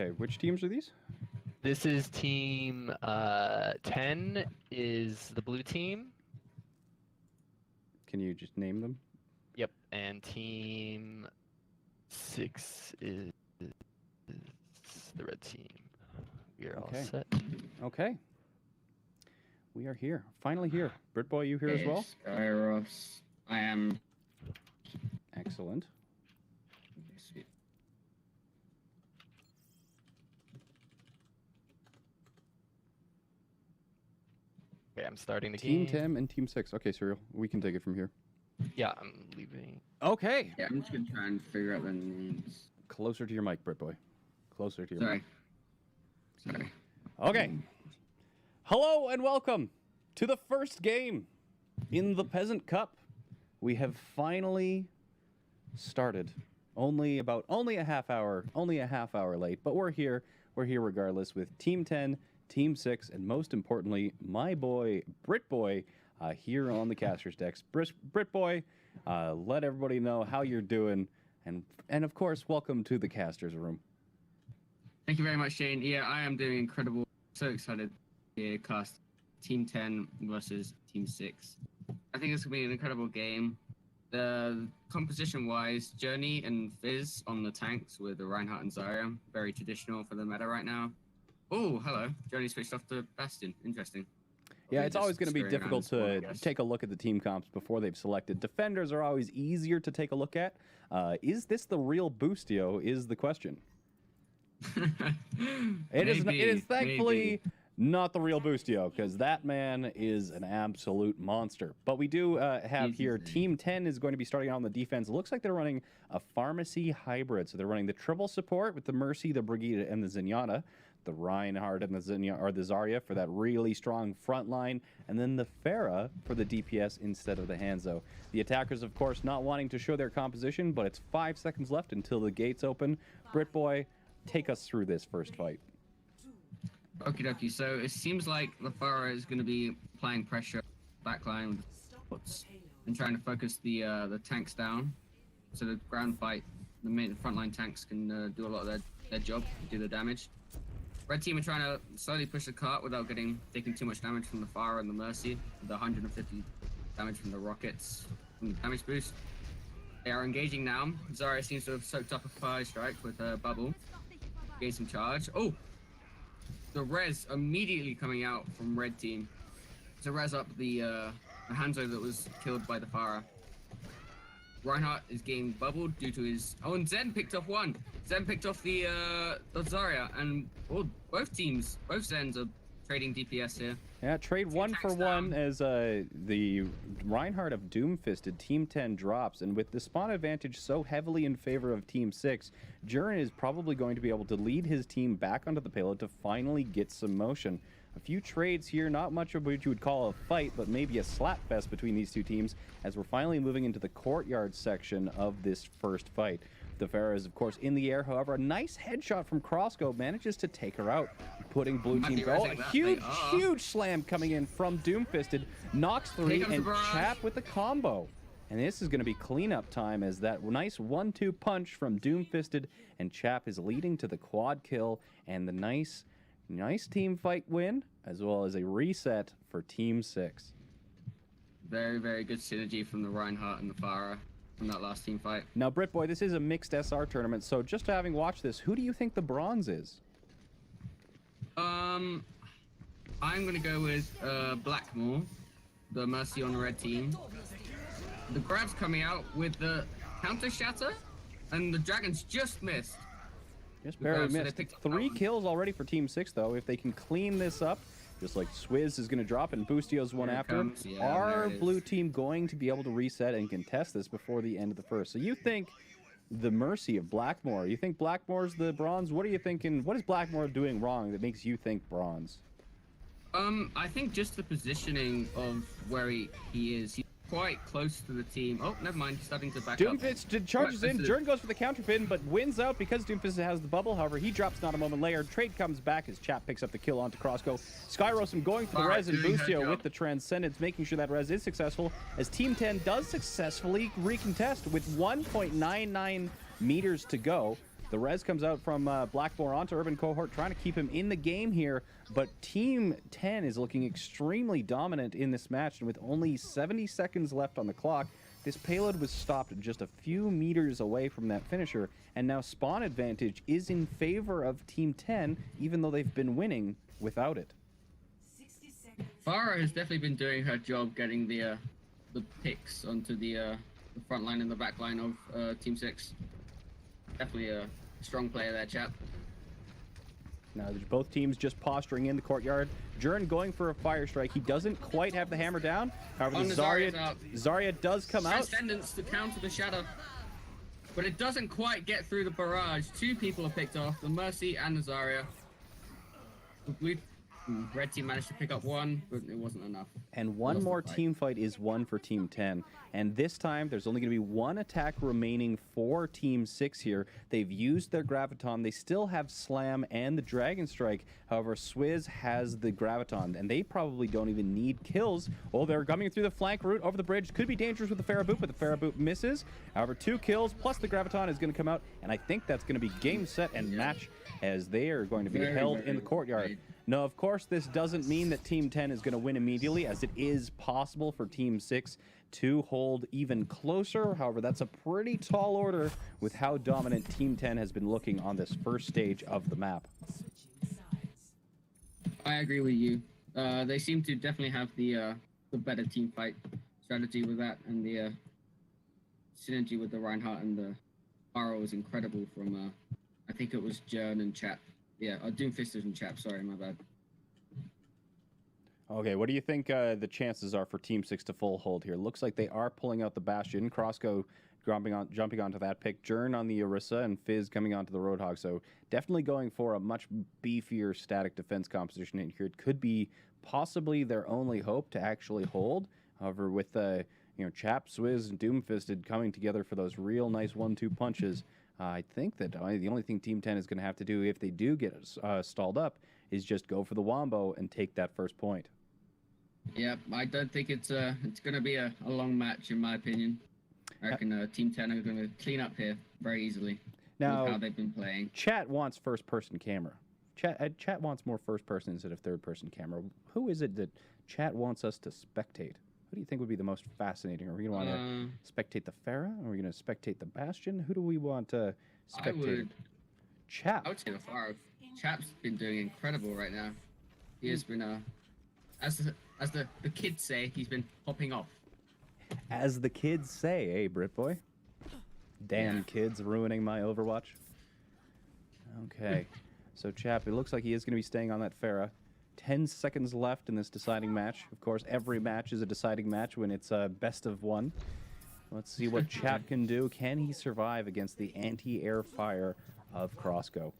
Okay, which teams are these? This is team 10 is the blue team. Can you just name them? Yep, and team 6 is the red team. We are all set. Okay. We are here. Finally here. Britboy, you here as well? Skyrossm. I am. Excellent. Sweet. Okay, I'm starting the Team game. 10 and Team 6. Okay, Serial. We can take it from here. Yeah, I'm leaving. Okay. Yeah, I'm just gonna try and figure out the names. Closer to your mic, Britboy. Closer to your mic. Sorry. Okay. Hello and welcome to the first game in the Peasant Cup. We have finally started. Only a half hour late, but we're here. We're here regardless with Team 10, Team 6, and most importantly, my boy Britboy here on the caster's decks. Britboy, let everybody know how you're doing, and of course, welcome to the caster's room. Thank you very much, Jayne. Yeah, I am doing incredible. So excited to cast Team 10 versus Team 6. I think it's going to be an incredible game. The composition-wise, Jayne and Fizz on the tanks with the Reinhardt and Zarya. Very traditional for the meta right now. Oh, hello. Jayne switched off to Bastion. Interesting. Yeah, it's always going to be difficult to take a look at the team comps before they've selected. Defenders are always easier to take a look at. Is this the real Boostio is the question. It is thankfully not the real Boostio, because that man is an absolute monster. But we do have here Team 10 is going to be starting out on the defense. It looks like they're running a pharmacy hybrid. So they're running the triple support with the Mercy, the Brigitte, and the Zenyatta. The Reinhardt and the Zarya for that really strong front line, and then the Pharah for the DPS instead of the Hanzo. The attackers, of course, not wanting to show their composition, but it's 5 seconds left until the gates open. Britboy, take us through this first fight. Okie dokie. So it seems like the Pharah is going to be applying pressure backline with supports and trying to focus the tanks down. So the ground fight, the main frontline tanks can do a lot of their job, do the damage. Red team are trying to slowly push the cart without taking too much damage from the Pharah and the Mercy. The 150 damage from the rockets, from the damage boost. They are engaging now. Zarya seems to have soaked up a fire strike with her bubble. Gain some charge. Oh! The res immediately coming out from red team to res up the Hanzo that was killed by the Pharah. Reinhardt is getting bubbled due to his... Oh, and Zen picked off one. Zen picked off the Zarya, and both Zens are trading DPS here. Yeah, trade 1 for 1 as the Reinhardt of Doomfisted Team 10 drops, and with the spawn advantage so heavily in favor of Team 6, Jayne is probably going to be able to lead his team back onto the payload to finally get some motion. A few trades here, not much of what you would call a fight, but maybe a slapfest between these two teams as we're finally moving into the courtyard section of this first fight. The Pharah is, of course, in the air. However, a nice headshot from Crossgo manages to take her out, putting blue team goal. A huge slam coming in from Doomfisted. Knocks 3 and Chap with the combo. And this is going to be cleanup time as that nice 1-2 punch from Doomfisted and Chap is leading to the quad kill and the nice team fight win, as well as a reset for Team 6. Very, very good synergy from the Reinhardt and the Pharah from that last team fight. Now, Britboy, this is a mixed SR tournament, so just having watched this, who do you think the bronze is? I'm going to go with Blackmore, the Mercy on the red team. The grab's coming out with the counter shatter, and the dragons just missed. Just barely missed. 3 kills already for Team 6, though. If they can clean this up, just like Swizz is going to drop and Boostio's one after, are blue team going to be able to reset and contest this before the end of the first? So you think the Mercy of Blackmore, you think Blackmore's the bronze? What are you thinking? What is Blackmore doing wrong that makes you think bronze? I think just the positioning of where he is. He's quite close to the team. Oh, never mind. Starting to back up. Doomfist charges in. Jayne goes for the counter pin, but wins out because Doomfist has the bubble. However, he drops not a moment later. Trade comes back as Chap picks up the kill onto Crossgo. Skyrossm going for the res and Boostio with the Transcendence, making sure that res is successful as Team 10 does successfully recontest with 1.99 meters to go. The res comes out from Blackmore onto Urban Cohort, trying to keep him in the game here, but Team 10 is looking extremely dominant in this match, and with only 70 seconds left on the clock, this payload was stopped just a few meters away from that finisher, and now spawn advantage is in favor of Team 10, even though they've been winning without it. Farah has definitely been doing her job getting the picks onto the front line and the back line of Team 6. Definitely a strong player there, chap. Now, there's both teams just posturing in the courtyard. Jayne going for a fire strike. He doesn't quite have the hammer down. However, the Zarya does come out. Transcendence to counter the shadow. But it doesn't quite get through the barrage. Two people are picked off, the Mercy and the Zarya. The red team managed to pick up one, but it wasn't enough. And one more team fight is won for Team 10. And this time, there's only going to be one attack remaining for Team 6 here. They've used their Graviton. They still have Slam and the Dragon Strike. However, Swizz has the Graviton, and they probably don't even need kills. Oh, they're coming through the flank route over the bridge. Could be dangerous with the Pharaoh Boot, but the Pharaoh Boot misses. However, 2 kills plus the Graviton is going to come out, and I think that's going to be game, set, and match, as they are going to be held in the courtyard. Now, of course, this doesn't mean that Team 10 is going to win immediately, as it is possible for Team 6 to hold even closer. However, that's a pretty tall order with how dominant Team 10 has been looking on this first stage of the map. I agree with you. They seem to definitely have the better team fight strategy with that, and the synergy with the Reinhardt and the Pharaoh was incredible from, I think it was Jayne and Chap. Yeah, Doomfisted and Chap, sorry, my bad. Okay, what do you think the chances are for Team 6 to full hold here? Looks like they are pulling out the Bastion. Crossco jumping onto that pick. Jayne on the Orisa, and Fizz coming onto the Roadhog. So definitely going for a much beefier static defense composition in here. It could be possibly their only hope to actually hold. However, with Chap, Swizz, and Doomfisted coming together for those real nice 1-2 punches, I think that the only thing Team 10 is going to have to do if they do get stalled up is just go for the Wombo and take that first point. Yeah, I don't think it's going to be a long match, in my opinion. I reckon Team 10 are going to clean up here very easily. Now, with how they've been playing. Chat wants first-person camera. Chat wants more first-person instead of third-person camera. Who is it that Chat wants us to spectate? Who do you think would be the most fascinating? Are we going to want to spectate the Pharah? Are we going to spectate the Bastion? Who do we want to spectate? Chap. I would say the Pharah. Chap's been doing incredible right now. He has been, as the kids say, he's been popping off. As the kids say, eh, Britboy? Damn kids ruining my Overwatch. Okay. So, Chap, it looks like he is going to be staying on that Pharah. 10 seconds left in this deciding match. Of course, every match is a deciding match when it's a best of one. Let's see what Chap can do. Can he survive against the anti-air fire of Crossco?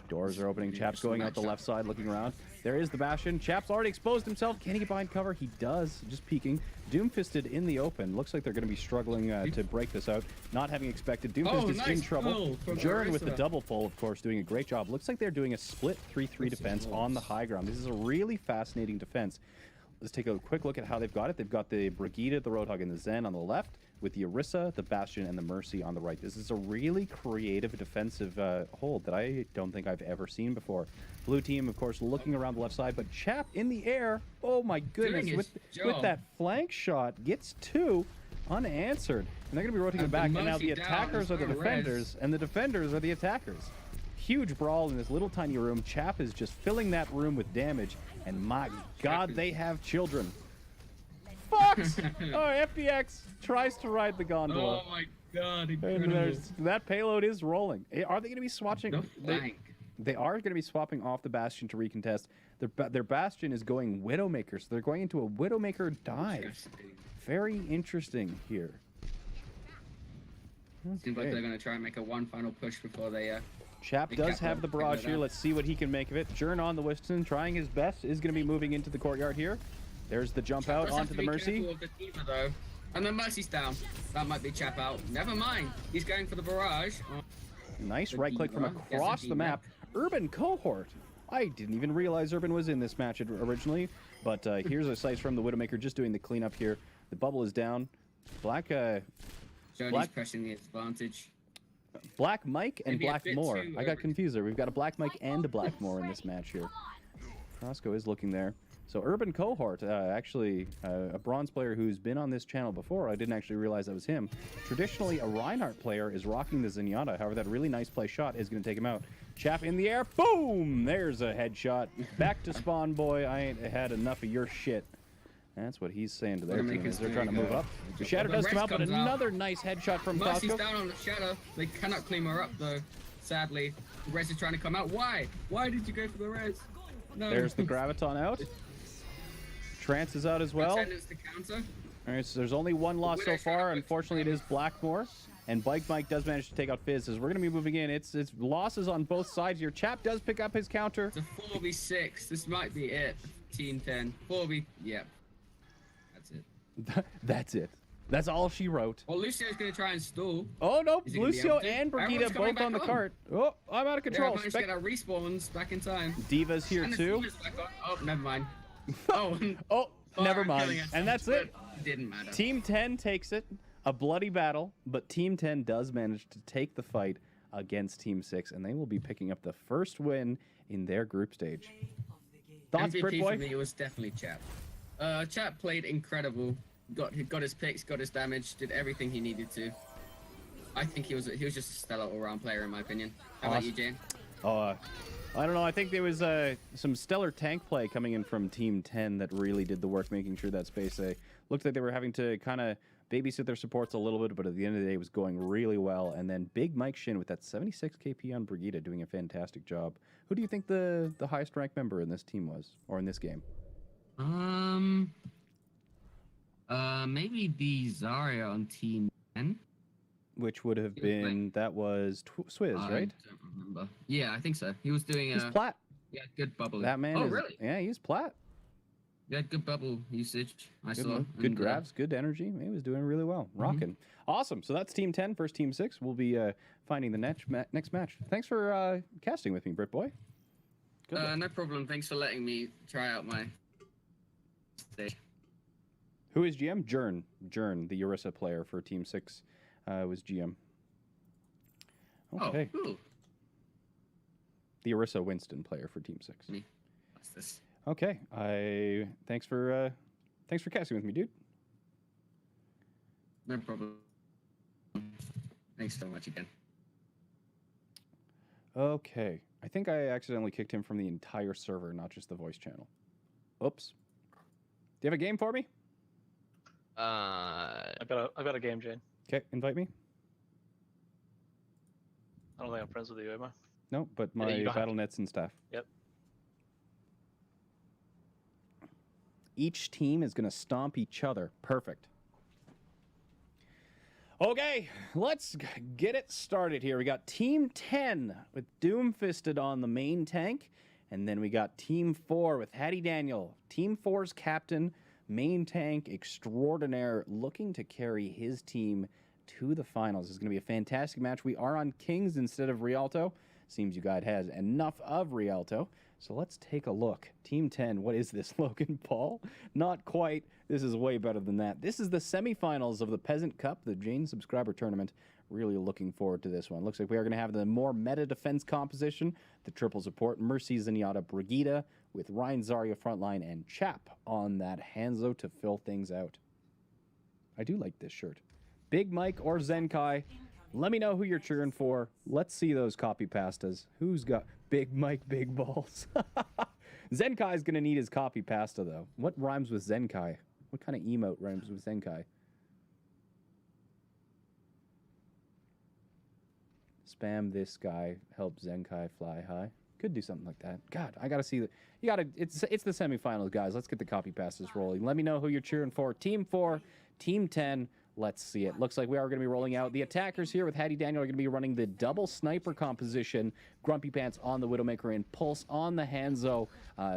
Doors are opening. Chap's going out the left side, looking around. There is the Bastion. Chap's already exposed himself. Can he get behind cover? He does. Just peeking. Doomfisted in the open. Looks like they're going to be struggling to break this out. Not having expected. Doomfisted's in trouble. Jayne with the double pull, of course, doing a great job. Looks like they're doing a split 3-3 defense on the high ground. This is a really fascinating defense. Let's take a quick look at how they've got it. They've got the Brigida, the Roadhog, and the Zen on the left, with the Orisa, the Bastion, and the Mercy on the right. This is a really creative defensive hold that I don't think I've ever seen before. Blue team, of course, looking around the left side, but Chap in the air. Oh my goodness, with that flank shot, gets 2 unanswered. And they're going to be rotating back, and now the attackers are the defenders, and the defenders are the attackers. Huge brawl in this little tiny room. Chap is just filling that room with damage, and my God, they have children. Fox! Oh, FDX tries to ride the gondola. Oh my God, and that payload is rolling. Are they going to be swatching? No flank. They are going to be swapping off the Bastion to recontest. Their Bastion is going Widowmaker, so they're going into a Widowmaker dive. Very interesting here. Seems like they're going to try and make a one final push before they... Chap does have the barrage here. Let's see what he can make of it. Jayne on the Winston, trying his best, is going to be moving into the courtyard here. There's the jump out onto the Mercy. Of the Diva, though. And the Mercy's down. That might be Chap out. Never mind. He's going for the barrage. Nice right click from across the map. Urban Cohort. I didn't even realize Urban was in this match originally, but here's a slice from the Widowmaker just doing the cleanup here. The bubble is down. Black Jody's pressing the advantage. Black Mike and Maybe a Black bit Moore. too I got over- confused there. We've got a Black Mike and a Black Moore in this match here. Crosco is looking there. So Urban Cohort, actually a bronze player who's been on this channel before. I didn't actually realize that was him. Traditionally, a Reinhardt player is rocking the Zenyatta. However, that really nice play shot is going to take him out. Chap in the air. Boom! There's a headshot. Back to spawn, boy. I ain't had enough of your shit. That's what he's saying to their team as they're trying to move up. The Shadow does come out, but another nice headshot from Mercy's Costco. down on the Shadow. They cannot clean her up, though. Sadly. The res is trying to come out. Why? Why did you go for the res? No. There's the Graviton out. Trance is out as well. Attendance to counter. All right, so there's only one loss so far. Unfortunately, it is Blackmore. And Bike Mike does manage to take out Fizz. As we're going to be moving in, it's losses on both sides here. Chap does pick up his counter. It's a 4v6. This might be it. Team 10. 4v... Yep. That's it. That's it. That's all she wrote. Well, Lucio's going to try and stall. Oh, no. Is he gonna be Lucio able to? and Everyone's Brigitte coming both on the back cart. Oh, I'm out of They're control. managed to get our respawns back in time. Diva's here And the too. Diva's back on. Oh, never mind. Oh, Oh, never Fire mind. killing us. And that's it. It didn't matter. Team 10 takes it. A bloody battle, but Team 10 does manage to take the fight against Team 6, and they will be picking up the first win in their group stage. Thoughts, MVP Brit Boy? for me was definitely Chap. Chap played incredible. Got his picks, got his damage, did everything he needed to. I think he was just a stellar all-round player in my opinion. How about you, Jayne? I don't know. I think there was some stellar tank play coming in from Team 10 that really did the work, making sure that space looked like they were having to kind of babysit their supports a little bit, but at the end of the day, it was going really well. And then Big Mike Shin with that 76 KP on Brigitte doing a fantastic job. Who do you think the highest ranked member in this team was, or in this game? Maybe the Zarya on Team 10. Which would have been, that was Swizz, right? I don't remember. Yeah, I think so. He was doing He's plat. yeah, good bubble. That man Oh, is, really? yeah, he's plat. Yeah, good bubble usage. I Good, saw. good and, grabs, good energy. He was doing really well. Rocking. Awesome. So that's Team 10 versus Team 6. We'll be finding the next match. Thanks for casting with me, Brit Boy. Good luck. no problem. Thanks for letting me try out my stage. Who is GM? Jern, the Orisa player for Team 6, was GM. Okay. Oh, cool. The Orisa Winston player for Team 6. Me. What's this? Okay. Thanks for casting with me, dude. No problem. Thanks so much again. Okay. I think I accidentally kicked him from the entire server, not just the voice channel. Oops. Do you have a game for me? I've got a game, Jane. Okay, invite me. I don't think I'm friends with you, am I? No, but Yeah, my you don't have battle nets and stuff. Yep. Each team is going to stomp each other. Perfect. Okay, let's get it started here. We got Team 10 with Doomfisted on the main tank. And then we got Team 4 with Hattie Daniel, Team 4's captain, main tank extraordinaire, looking to carry his team to the finals. This is going to be a fantastic match. We are on Kings instead of Rialto. Seems you guys has enough of Rialto. So let's take a look. Team 10, what is this, Logan Paul? Not quite. This is way better than that. This is the semifinals of the Peasant Cup, the Jayne subscriber tournament. Really looking forward to this one. Looks like we are going to have the more meta defense composition, the triple support, Mercy, Zenyatta, Brigitte, with Ryan Zarya frontline and Chap on that Hanzo to fill things out. I do like this shirt. Big Mike or Zenkai, let me know who you're cheering for. Let's see those copy pastas. Who's got Big Mike, big balls? Zenkai's going to need his copy pasta, though. What rhymes with Zenkai? What kind of emote rhymes with Zenkai? Spam this guy, help Zenkai fly high. Could do something like that. God, I gotta see the. You gotta. It's the semifinals, guys. Let's get the copy pastas rolling. Let me know who you're cheering for. Team 4, Team 10. Let's see it. Looks like we are going to be rolling out. The attackers here with Hattie Daniel are going to be running the double sniper composition. Grumpy Pants on the Widowmaker and Pulse on the Hanzo.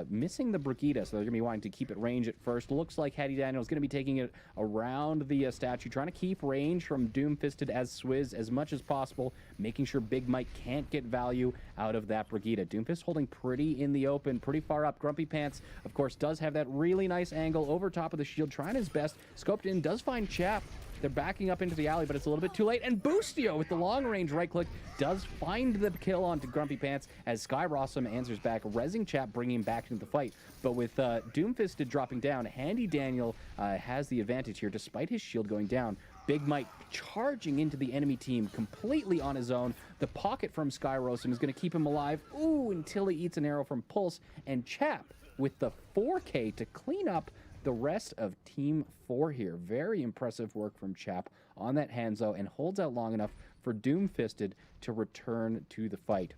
Missing the Brigitte, so they're going to be wanting to keep it range at first. Looks like Hattie Daniel is going to be taking it around the statue, trying to keep range from Doomfisted as Swizz as much as possible, making sure Big Mike can't get value out of that Brigitte. Doomfist holding pretty in the open, pretty far up. Grumpy Pants, of course, does have that really nice angle over top of the shield, trying his best. Scoped in, does find Chap. They're backing up into the alley, but it's a little bit too late. And Boostio with the long-range right-click does find the kill onto Grumpy Pants as Skyrossm answers back, rezzing Chap, bringing him back into the fight. But with Doomfisted dropping down, Handy Daniel has the advantage here despite his shield going down. Big Mike charging into the enemy team completely on his own. The pocket from Skyrossm is going to keep him alive. Ooh, until he eats an arrow from Pulse. And Chap with the 4K to clean up the rest of Team 4 here. Very impressive work from Chap on that Hanzo and holds out long enough for Doomfisted to return to the fight.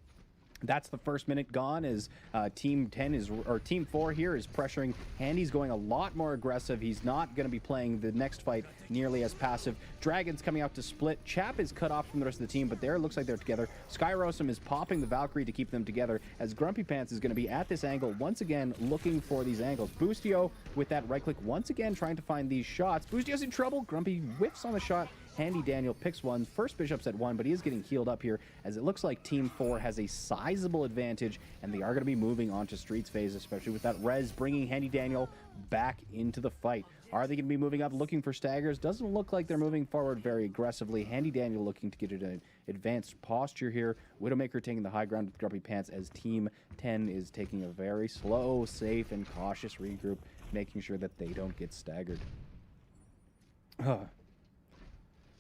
That's the first minute gone as Team 4 here is pressuring. Handy's going a lot more aggressive. He's not going to be playing the next fight nearly as passive. Dragon's coming out to split. Chap is cut off from the rest of the team, but there it looks like they're together. Skyrossm is popping the Valkyrie to keep them together as Grumpy Pants is going to be at this angle once again looking for these angles. Boostio with that right click once again trying to find these shots. Boostio's in trouble. Grumpy whiffs on the shot. Handy Daniel picks one. First Bishop's at 1, but he is getting healed up here as it looks like Team 4 has a sizable advantage, and they are going to be moving on to Streets phase, especially with that res bringing Handy Daniel back into the fight. Are they going to be moving up looking for staggers? Doesn't look like they're moving forward very aggressively. Handy Daniel looking to get an advanced posture here. Widowmaker taking the high ground with Grumpy Pants as Team 10 is taking a very slow, safe, and cautious regroup, making sure that they don't get staggered.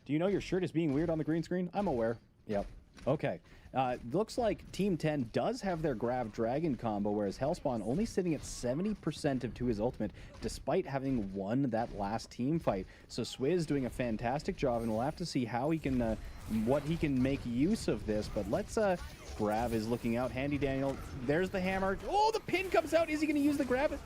Do you know your shirt is being weird on the green screen? I'm aware. Yep. Okay. Looks like Team 10 does have their Grav Dragon combo, whereas Hellspawn only sitting at 70% to his ultimate, despite having won that last team fight. So Swizz doing a fantastic job, and we'll have to see how he can, what he can make use of this. But let's, Grav is looking out. Handy Daniel, there's the hammer. Oh, the pin comes out. Is he going to use the Grav?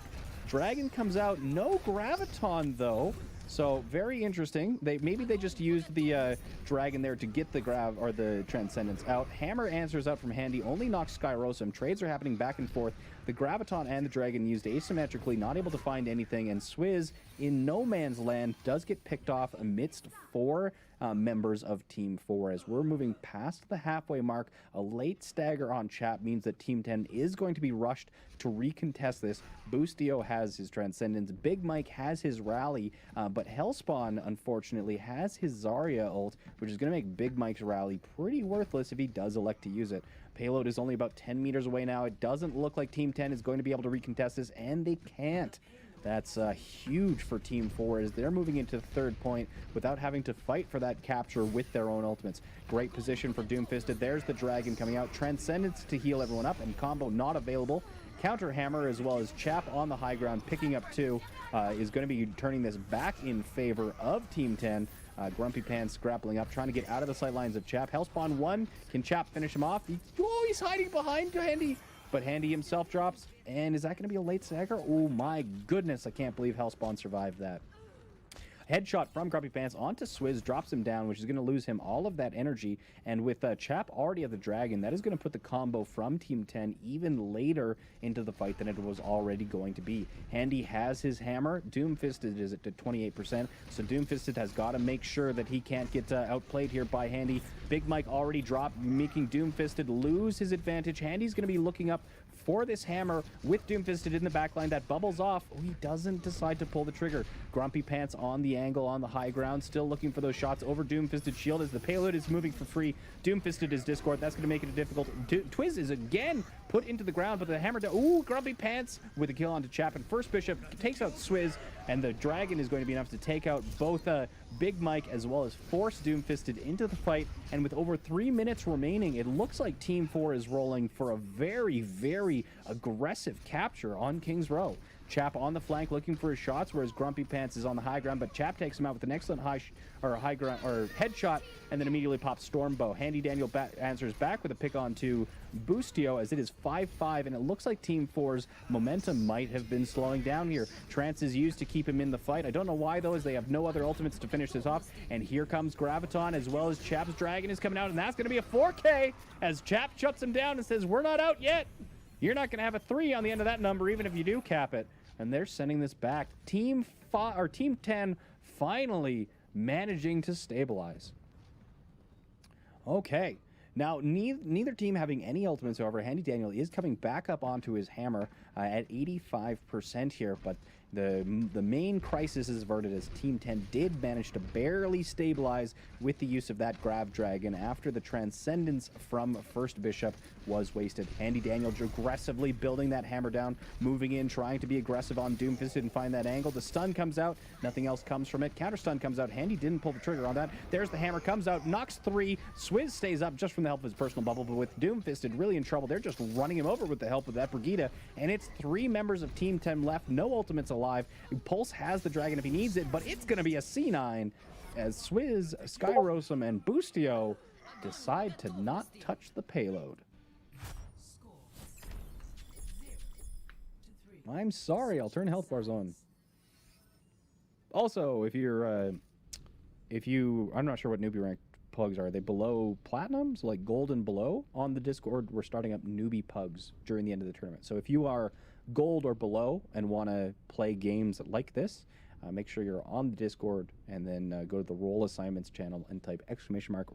Dragon comes out. No Graviton, though. So very interesting. Maybe they just used the dragon there to get the Grav or the Transcendence out. Hammer answers out from Handy, only knocks Skyrossm. Trades are happening back and forth. The Graviton and the Dragon used asymmetrically, not able to find anything, and Swizz in no man's land does get picked off amidst 4 members of Team 4. As we're moving past the halfway mark, a late stagger on Chap means that Team 10 is going to be rushed to recontest this. Boostio has his Transcendence, Big Mike has his Rally, but Hellspawn, unfortunately, has his Zarya ult, which is going to make Big Mike's Rally pretty worthless if he does elect to use it. Payload is only about 10 meters away now. It doesn't look like Team 10 is going to be able to recontest this, and they can't. That's huge for Team 4 as they're moving into the third point without having to fight for that capture with their own ultimates. Great position for Doomfisted. There's the Dragon coming out. Transcendence to heal everyone up, and combo not available. Counter Hammer as well as Chap on the high ground picking up 2 is going to be turning this back in favor of Team 10. Grumpy Pants grappling up, trying to get out of the sight lines of Chap. Hellspawn 1. Can Chap finish him off? He's hiding behind Handy. But Handy himself drops. And is that going to be a late stagger? Oh my goodness, I can't believe Hellspawn survived that. Headshot from Grumpy Pants onto Swizz, drops him down, which is going to lose him all of that energy. And with Chap already at the Dragon, that is going to put the combo from Team 10 even later into the fight than it was already going to be. Handy has his hammer. Doomfisted is at 28%, so Doomfisted has got to make sure that he can't get outplayed here by Handy. Big Mike already dropped, making Doomfisted lose his advantage. Handy's going to be looking up for this hammer with Doomfisted in the backline. That bubbles off. Oh, he doesn't decide to pull the trigger. Grumpy Pants on the angle on the high ground, still looking for those shots over Doomfisted shield as the payload is moving for free. Doomfisted is Discord. That's going to make it difficult. Twiz is again put into the ground, but the hammer down. Ooh, Grumpy Pants with a kill onto Chap. And first Bishop takes out Swizz, and the Dragon is going to be enough to take out both Big Mike as well as force Doomfisted into the fight. And with over 3 minutes remaining, it looks like Team 4 is rolling for a very, very aggressive capture on King's Row. Chap on the flank looking for his shots, whereas Grumpy Pants is on the high ground, but Chap takes him out with an excellent high ground headshot, and then immediately pops Stormbow. Handy Daniel answers back with a pick on to Boostio as it is 5-5, and it looks like Team 4's momentum might have been slowing down here. Trance is used to keep him in the fight. I don't know why, though, as they have no other ultimates to finish this off. And here comes Graviton as well as Chap's Dragon is coming out, and that's going to be a 4K as Chap shuts him down and says, "We're not out yet. You're not going to have a 3 on the end of that number, even if you do cap it." And they're sending this back. Team 10 finally managing to stabilize. Okay. Now, neither team having any ultimates, however. Handy Daniel is coming back up onto his hammer at 85% here, but The main crisis is averted as Team 10 did manage to barely stabilize with the use of that Grav Dragon after the Transcendence from First Bishop was wasted. Handy Daniel aggressively building that hammer down, moving in, trying to be aggressive on Doomfist and find that angle. The stun comes out, nothing else comes from it. Counter stun comes out, Handy didn't pull the trigger on that. There's the hammer, comes out, knocks 3. Swizz stays up just from the help of his personal bubble, but with Doomfisted really in trouble, they're just running him over with the help of that Brigida, and it's 3 members of Team 10 left, no ultimates alive. Pulse has the dragon if he needs it, but it's going to be a C9 as Swizz, Skyrossm, and Boostio decide to not touch the payload. I'm sorry, I'll turn health bars on. Also, if I'm not sure what newbie rank pugs are they below platinum, so like gold and below? On the Discord, we're starting up newbie pugs during the end of the tournament. So if you are gold or below and want to play games like this, make sure you're on the Discord and then go to the Roll Assignments channel and type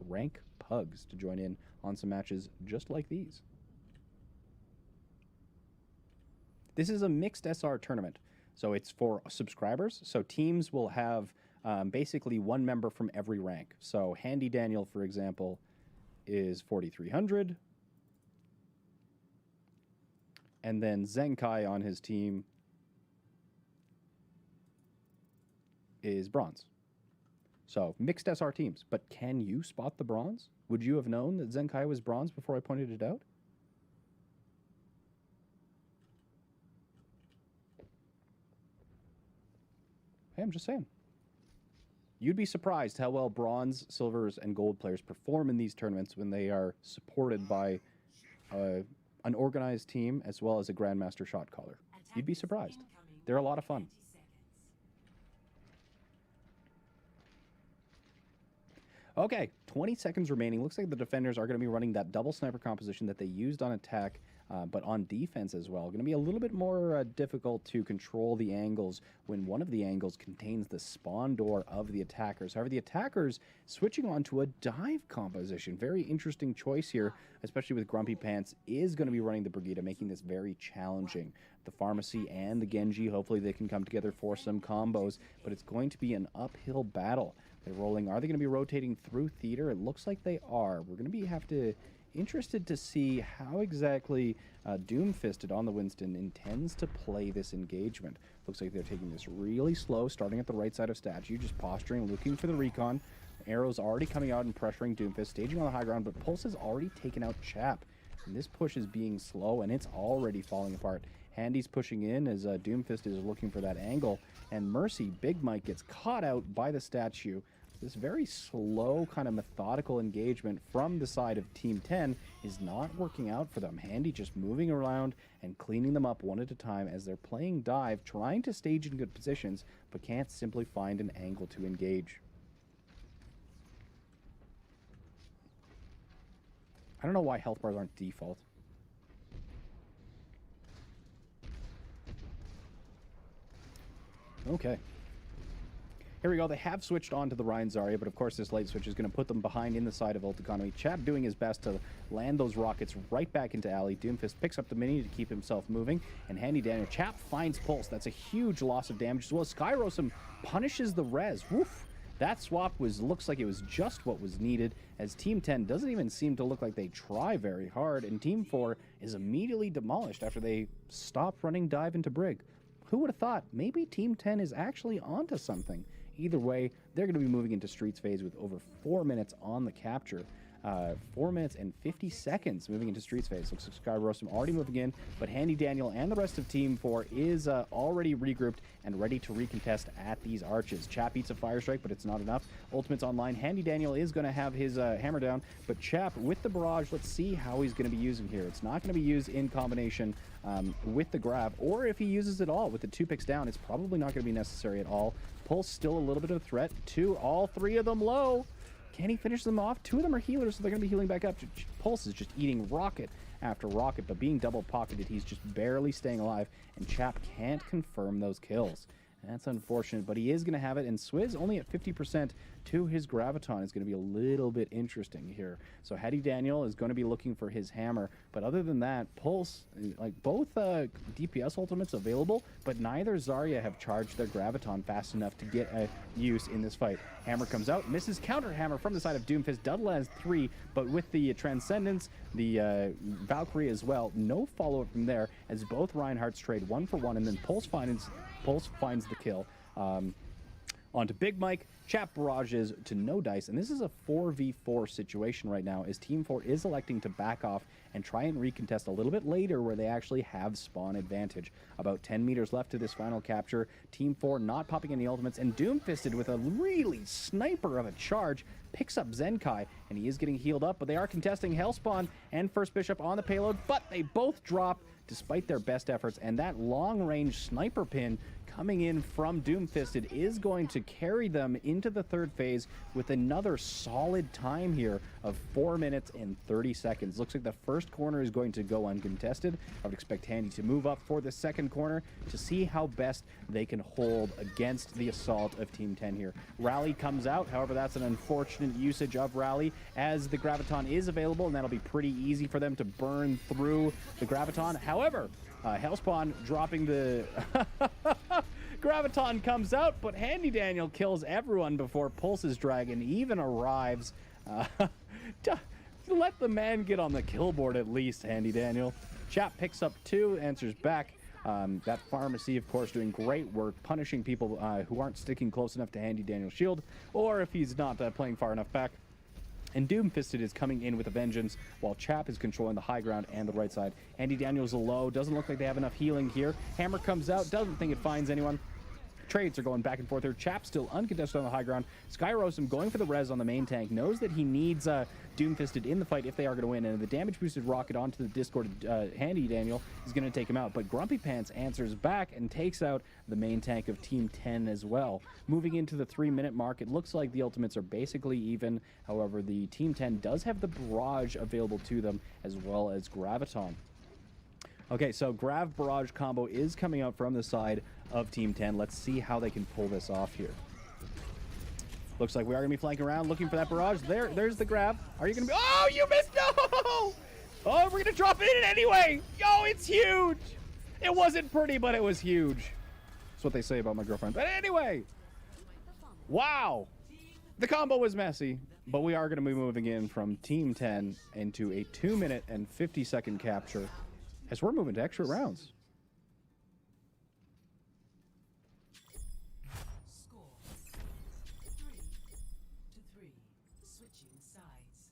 !rank pugs to join in on some matches just like these. This is a mixed SR tournament, so it's for subscribers. So teams will have basically 1 member from every rank. So Handy Daniel, for example, is 4,300. And then Zenkai on his team is bronze. So mixed SR teams. But can you spot the bronze? Would you have known that Zenkai was bronze before I pointed it out? Hey, I'm just saying. You'd be surprised how well bronze, silvers, and gold players perform in these tournaments when they are supported by an organized team as well as a Grandmaster shot caller. You'd be surprised. They're a lot of fun. Okay, 20 seconds remaining. Looks like the defenders are going to be running that double sniper composition that they used on attack, but on defense as well. Going to be a little bit more difficult to control the angles when one of the angles contains the spawn door of the attackers. However, the attackers switching on to a dive composition. Very interesting choice here, especially with Grumpy Pants, is going to be running the Brigida, making this very challenging. The Pharmacy and the Genji, hopefully they can come together for some combos, but it's going to be an uphill battle. They're rolling. Are they going to be rotating through theater? It looks like they are. We're going to interested to see how exactly Doomfisted on the Winston intends to play this engagement. Looks like they're taking this really slow, starting at the right side of statue, just posturing, looking for the recon. Arrows already coming out and pressuring Doomfist, staging on the high ground, but Pulse has already taken out Chap. And this push is being slow, and it's already falling apart. Handy's pushing in as Doomfist is looking for that angle, and Mercy, Big Mike, gets caught out by the statue. This very slow, kind of methodical engagement from the side of Team 10 is not working out for them. Handy just moving around and cleaning them up one at a time as they're playing dive, trying to stage in good positions, but can't simply find an angle to engage. I don't know why health bars aren't default. Okay. Here we go. They have switched on to the Ryan Zarya, but of course this late switch is going to put them behind in the side of ult economy. Chap doing his best to land those rockets right back into alley. Doomfist picks up the mini to keep himself moving, and Handy Daniel. Chap finds Pulse. That's a huge loss of damage as well. Skyrossm punishes the res. Woof. That swap looks like it was just what was needed, as Team 10 doesn't even seem to look like they try very hard, and Team 4 is immediately demolished after they stop running dive into Brig. Who would have thought? Maybe Team 10 is actually onto something. Either way, they're going to be moving into Streets phase with over 4 minutes on the capture. 4 minutes and 50 seconds moving into Streets phase. Looks like Skyrossm already moving in, but Handy Daniel and the rest of Team 4 is already regrouped and ready to recontest at these arches. Chap eats a Fire Strike, but it's not enough. Ultimate's online. Handy Daniel is going to have his hammer down, but Chap with the barrage, let's see how he's going to be using here. It's not going to be used in combination with the grab, or if he uses it all with the 2 picks down, it's probably not going to be necessary at all. Pulse still a little bit of a threat. All 3 of them low. Can he finish them off? 2 of them are healers, so they're going to be healing back up. Pulse is just eating rocket after rocket, but being double pocketed, he's just barely staying alive, and Chap can't confirm those kills. That's unfortunate, but he is going to have it, and Swizz only at 50% to his Graviton is going to be a little bit interesting here. So Hetty Daniel is going to be looking for his hammer, but other than that, Pulse, like both DPS ultimates available, but neither Zarya have charged their Graviton fast enough to get a use in this fight. Hammer comes out, misses counter hammer from the side of Doomfist. Double has 3, but with the Transcendence, the Valkyrie as well, no follow-up from there, as both Reinhardts trade 1 for 1, and then Pulse finds the kill. Onto Big Mike. Chap barrages to no dice, and this is a 4v4 situation right now, as Team 4 is electing to back off and try and recontest a little bit later where they actually have spawn advantage. About 10 meters left to this final capture. Team 4 not popping any ultimates, and Doomfisted with a really sniper of a charge picks up Zenkai, and he is getting healed up, but they are contesting Hellspawn and First Bishop on the payload, but they both drop despite their best efforts, and that long-range sniper pin coming in from Doomfisted is going to carry them into the third phase with another solid time here of 4 minutes and 30 seconds. Looks like the first corner is going to go uncontested. I would expect Handy to move up for the second corner to see how best they can hold against the assault of Team 10 here. Rally comes out, however, that's an unfortunate usage of Rally, as the Graviton is available, and that'll be pretty easy for them to burn through the Graviton. However, Hellspawn dropping the Graviton comes out, but Handy Daniel kills everyone before Pulse's Dragon even arrives. Let the man get on the kill board at least, Handy Daniel. Chap picks up 2, answers back. That Pharmacy, of course, doing great work, punishing people who aren't sticking close enough to Handy Daniel's shield, or if he's not playing far enough back. And Doomfisted is coming in with a vengeance, while Chap is controlling the high ground and the right side. Andy Daniels low. Doesn't look like they have enough healing here. Hammer comes out. Doesn't think it finds anyone. Trades are going back and forth here. Chap still uncontested on the high ground. Skyrossm going for the res on the main tank. Knows that he needs Doomfisted in the fight if they are going to win. And the damage boosted rocket onto the Discord Handy Daniel is going to take him out. But Grumpy Pants answers back and takes out the main tank of Team 10 as well. Moving into the 3-minute mark, it looks like the ultimates are basically even. However, the Team 10 does have the barrage available to them as well as Graviton. Okay, so Grav Barrage combo is coming out from the side of Team 10. Let's see how they can pull this off here. Looks like we are going to be flanking around looking for that barrage. There's the Grav. Are you going to be... Oh, you missed! No! Oh, we're going to drop it in anyway! Yo, it's huge! It wasn't pretty, but it was huge. That's what they say about my girlfriend. But anyway! Wow! The combo was messy, but we are going to be moving in from Team 10 into a 2-minute and 50-second capture, as we're moving to extra rounds. Score 3-3. Switching sides.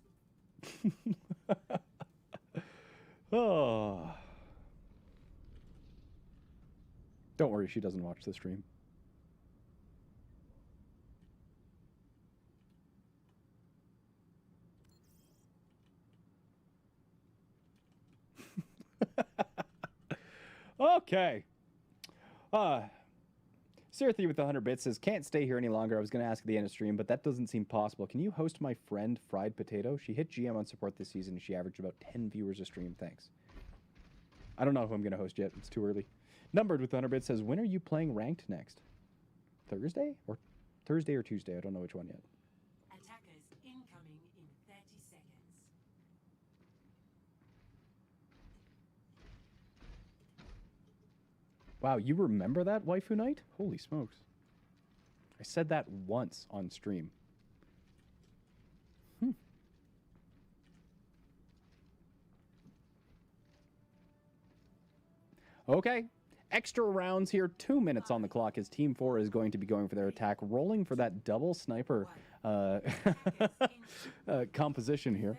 Oh. Don't worry, she doesn't watch the stream. Okay. Sirthy with the 100 bits says, can't stay here any longer. I was going to ask at the end of stream, but that doesn't seem possible. Can you host my friend Fried Potato? She hit GM on support this season, and she averaged about 10 viewers a stream. Thanks. I don't know who I'm going to host yet. It's too early. Numbered with the 100 bits says, when are you playing ranked next? Thursday? Or Thursday or Tuesday? I don't know which one yet. Attackers incoming in 30 seconds. Wow, you remember that, Waifu Night? Holy smokes. I said that once on stream. Okay. Extra rounds here. 2 minutes on the clock as Team 4 is going to be going for their attack. Rolling for that double sniper composition here.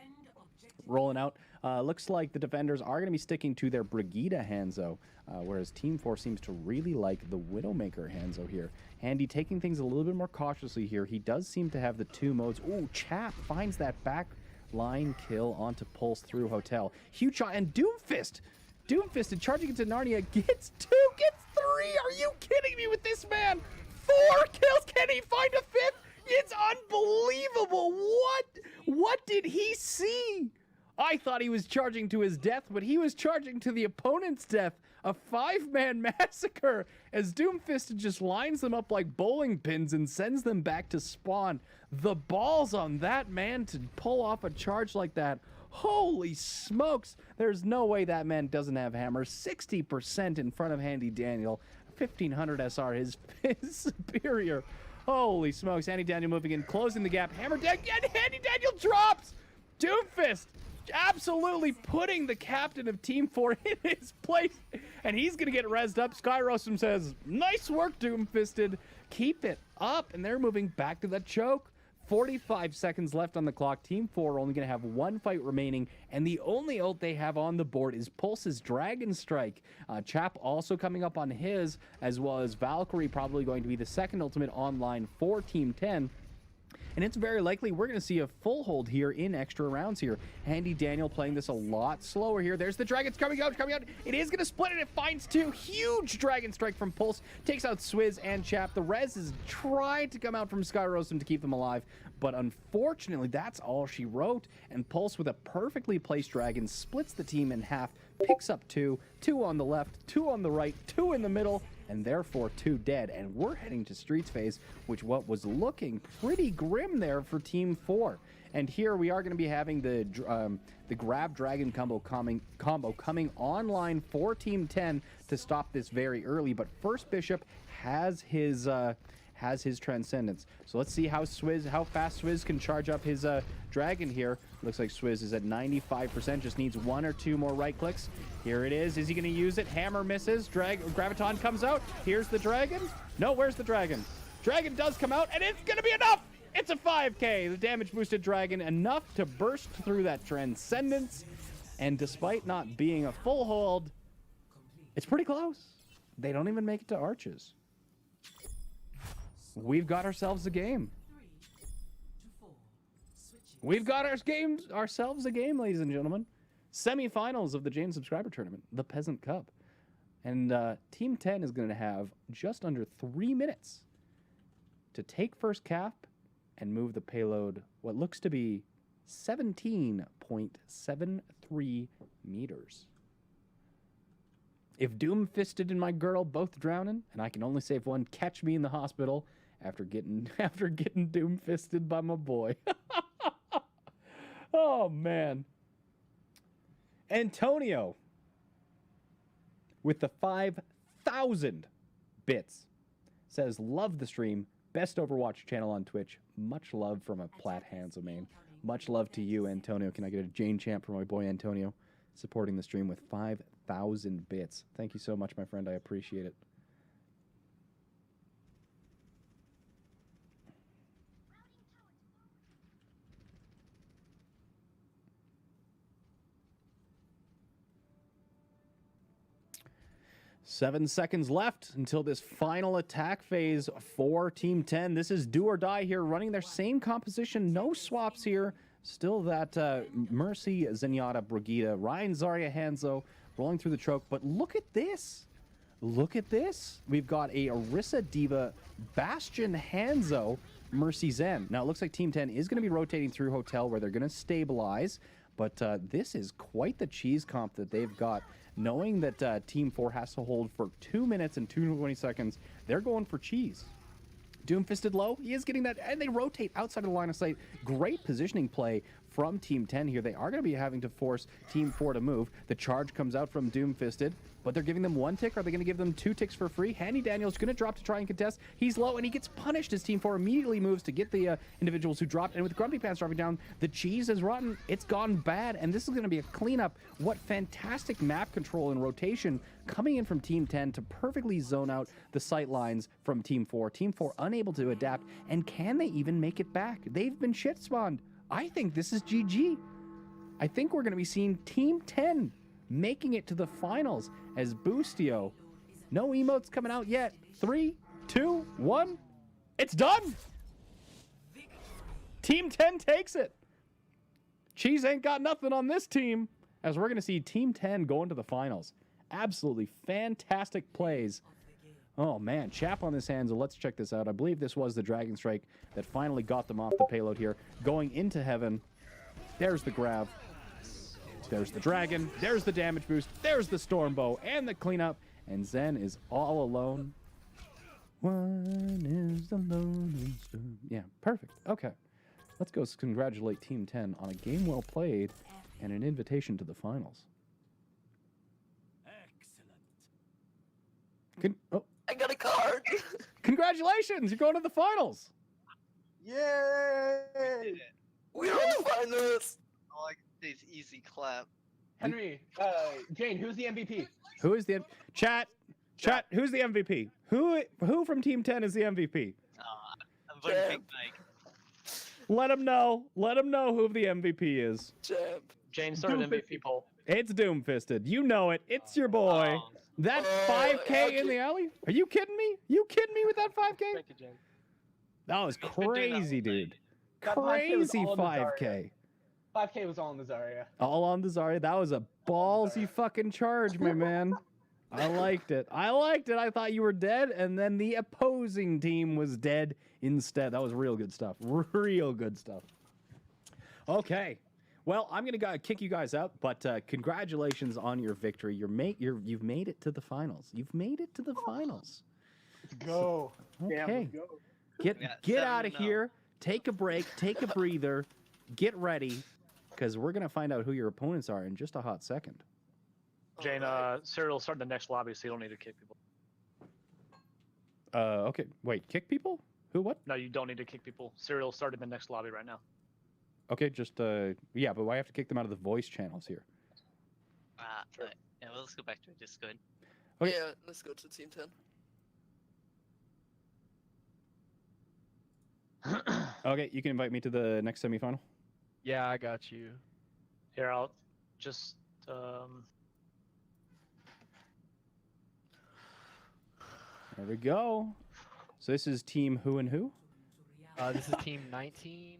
Rolling out. Looks like the defenders are going to be sticking to their Brigida Hanzo, whereas Team 4 seems to really like the Widowmaker Hanzo here. Handy taking things a little bit more cautiously here. He does seem to have the 2 modes. Ooh, Chap finds that back line kill onto Pulse through Hotel. Huge shot, and Doomfist! Doomfisted charging into Narnia, gets 2, gets 3! Are you kidding me with this man? 4 kills, can he find a 5th? It's unbelievable! What did he see? I thought he was charging to his death, but he was charging to the opponent's death. A 5-man massacre as Doomfisted just lines them up like bowling pins and sends them back to spawn. The balls on that man to pull off a charge like that. Holy smokes. There's no way that man doesn't have hammer. 60% in front of Handy Daniel. 1500 SR, his superior. Holy smokes. Handy Daniel moving in, closing the gap. Hammer deck, and Handy Daniel drops. Doomfist absolutely putting the captain of Team 4 in his place. And he's going to get rezzed up. Skyrossm says, nice work, Doomfisted. Keep it up. And they're moving back to the choke. 45 seconds left on the clock. Team 4 only going to have one fight remaining, and the only ult they have on the board is Pulse's Dragon Strike. Chap also coming up on his, as well as Valkyrie probably going to be the second ultimate online for Team 10. And it's very likely we're going to see a full hold here in extra rounds here. Handy Daniel playing this a lot slower here. There's the Dragons coming out. It is going to split, and it finds two. Huge Dragon Strike from Pulse. Takes out Swizz and Chap. The res is trying to come out from Skyrossm to keep them alive, but unfortunately, that's all she wrote. And Pulse with a perfectly placed Dragon splits the team in half, picks up two on the left, two on the right, two in the middle, and therefore 2 dead. And we're heading to Streets phase, which what was looking pretty grim there for Team 4. And here we are going to be having the grab dragon combo coming online for Team 10 to stop this very early. But first Bishop has his Transcendence. So let's see how fast Swizz can charge up his dragon here. Looks like Swizz is at 95%, just needs 1 or 2 more right clicks. Here it is. Is he going to use it? Hammer misses. Graviton comes out. Here's the dragon. No, where's the dragon? Dragon does come out, and it's going to be enough. It's a 5k. The damage boosted dragon enough to burst through that Transcendence. And despite not being a full hold, it's pretty close. They don't even make it to arches. We've got ourselves a game. 3 to 4. Switching. We've got ourselves a game, ladies and gentlemen. Semi-finals of the Jayne subscriber tournament, the Peasant Cup. And Team 10 is going to have just under 3 minutes to take first cap and move the payload, what looks to be 17.73 meters. If Doomfisted and my girl both drowning, and I can only save one, catch me in the hospital after getting Doomfisted by my boy. Oh man. Antonio with the 5,000 bits says, love the stream, best Overwatch channel on Twitch. Much love from a Plat Hanzo main. Much love to you, Antonio. Can I get a Jayne champ for my boy Antonio? Supporting the stream with 5,000 bits. Thank you so much, my friend. I appreciate it. Seven seconds left until this final attack phase for Team 10. This is do or die here, running their same composition. No swaps here. Still that Mercy, Zenyatta, Brigitte, Ryan, Zarya, Hanzo rolling through the choke. But look at this. Look at this. We've got a Orisa, Diva, Bastion, Hanzo, Mercy, Zen. Now, it looks like Team 10 is going to be rotating through Hotel where they're going to stabilize. But this is quite the cheese comp that they've got. Knowing that Team 4 has to hold for 2 minutes and 20 seconds, they're going for cheese. Doomfisted low, he is getting that, and they rotate outside of the line of sight. Great positioning play from Team 10 here. They are going to be having to force Team 4 to move. The charge comes out from Doomfisted, but they're giving them 1 tick. Are they going to give them 2 ticks for free? Handy Daniel's going to drop to try and contest. He's low, and he gets punished as Team 4 immediately moves to get the individuals who dropped. And with Grumpy Pants dropping down, the cheese is rotten. It's gone bad, and this is going to be a cleanup. What fantastic map control and rotation coming in from Team 10 to perfectly zone out the sight lines from Team 4. Team 4 unable to adapt, and can they even make it back? They've been shit spawned. I think this is GG. I think we're going to be seeing Team 10 making it to the finals as Boostio. No emotes coming out yet. 3, 2, 1. It's done. Team 10 takes it. Cheese ain't got nothing on this team, as we're going to see Team 10 going to the finals. Absolutely fantastic plays. Oh man, Chap on his hands. Let's check this out. I believe this was the Dragon Strike that finally got them off the payload here. Going into heaven. There's the grab. There's the dragon. There's the damage boost. There's the storm bow and the cleanup. And Zen is all alone. One is alone. Yeah, perfect. Okay. Let's go congratulate Team 10 on a game well played and an invitation to the finals. Excellent. I got a card. Congratulations! You're going to the finals! Yay! We're on the finals. All I can say is easy clap. Henry, Jayne, who's the MVP? Who is the chat? Chat, who's the MVP? Who from Team 10 is the MVP? I'm voting Big Mike. Let him know. Let him know who the MVP is. Champ. Jayne started MVP poll. It's Doomfisted. You know it. It's your boy. That 5K in the alley? Are you kidding me? You kidding me with that 5K? Thank you, Jayne. That was crazy, dude. That 5K was Crazy all in the 5K. 5K was all in the Zarya. All on the Zarya. That was a ballsy fucking charge, my man. I liked it. I liked it. I thought you were dead, and then the opposing team was dead instead. That was real good stuff. Real good stuff. Okay. Well, I'm gonna kick you guys out, but congratulations on your victory. You've made it to the finals. You've made it to the finals. Let's go. Okay. Let's go. Get out of here. Take a break. Take a breather. Get ready, because we're gonna find out who your opponents are in just a hot second. Jayne, Cyril start the next lobby, so you don't need to kick people. Okay. Wait, kick people? Who? What? No, you don't need to kick people. Cyril started the next lobby right now. Okay, just yeah, but I have to kick them out of the voice channels here. Yeah, well, let's go back to it. Just go ahead. Okay. Yeah, let's go to Team 10. Okay, you can invite me to the next semifinal. Yeah, I got you. Here, I'll just There we go. So this is team who and who? This is team 19.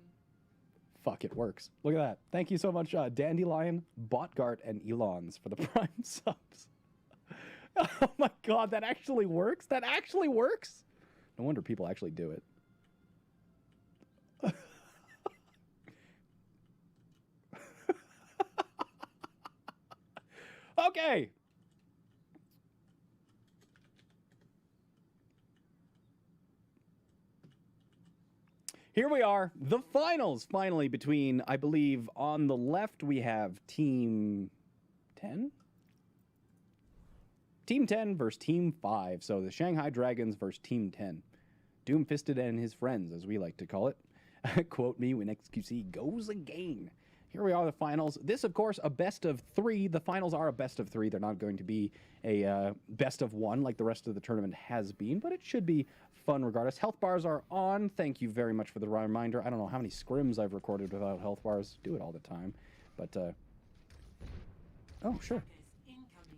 Fuck, it works. Look at that. Thank you so much, Dandelion, Botgart, and Elons for the prime subs. Oh my god, that actually works? That actually works? No wonder people actually do it. Okay. Here we are, the finals, finally, between, I believe, on the left we have Team 10? Team 10 versus Team 5, so the Shanghai Dragons versus Team 10. Doomfisted and his friends, as we like to call it. Quote me when XQC goes again. Here we are, the finals. This, of course, a best of 3. The finals are a best of 3. They're not going to be a best of 1 like the rest of the tournament has been, but it should be fun regardless. Health bars are on. Thank you very much for the reminder. I don't know how many scrims I've recorded without health bars. Do it all the time. But, oh, sure.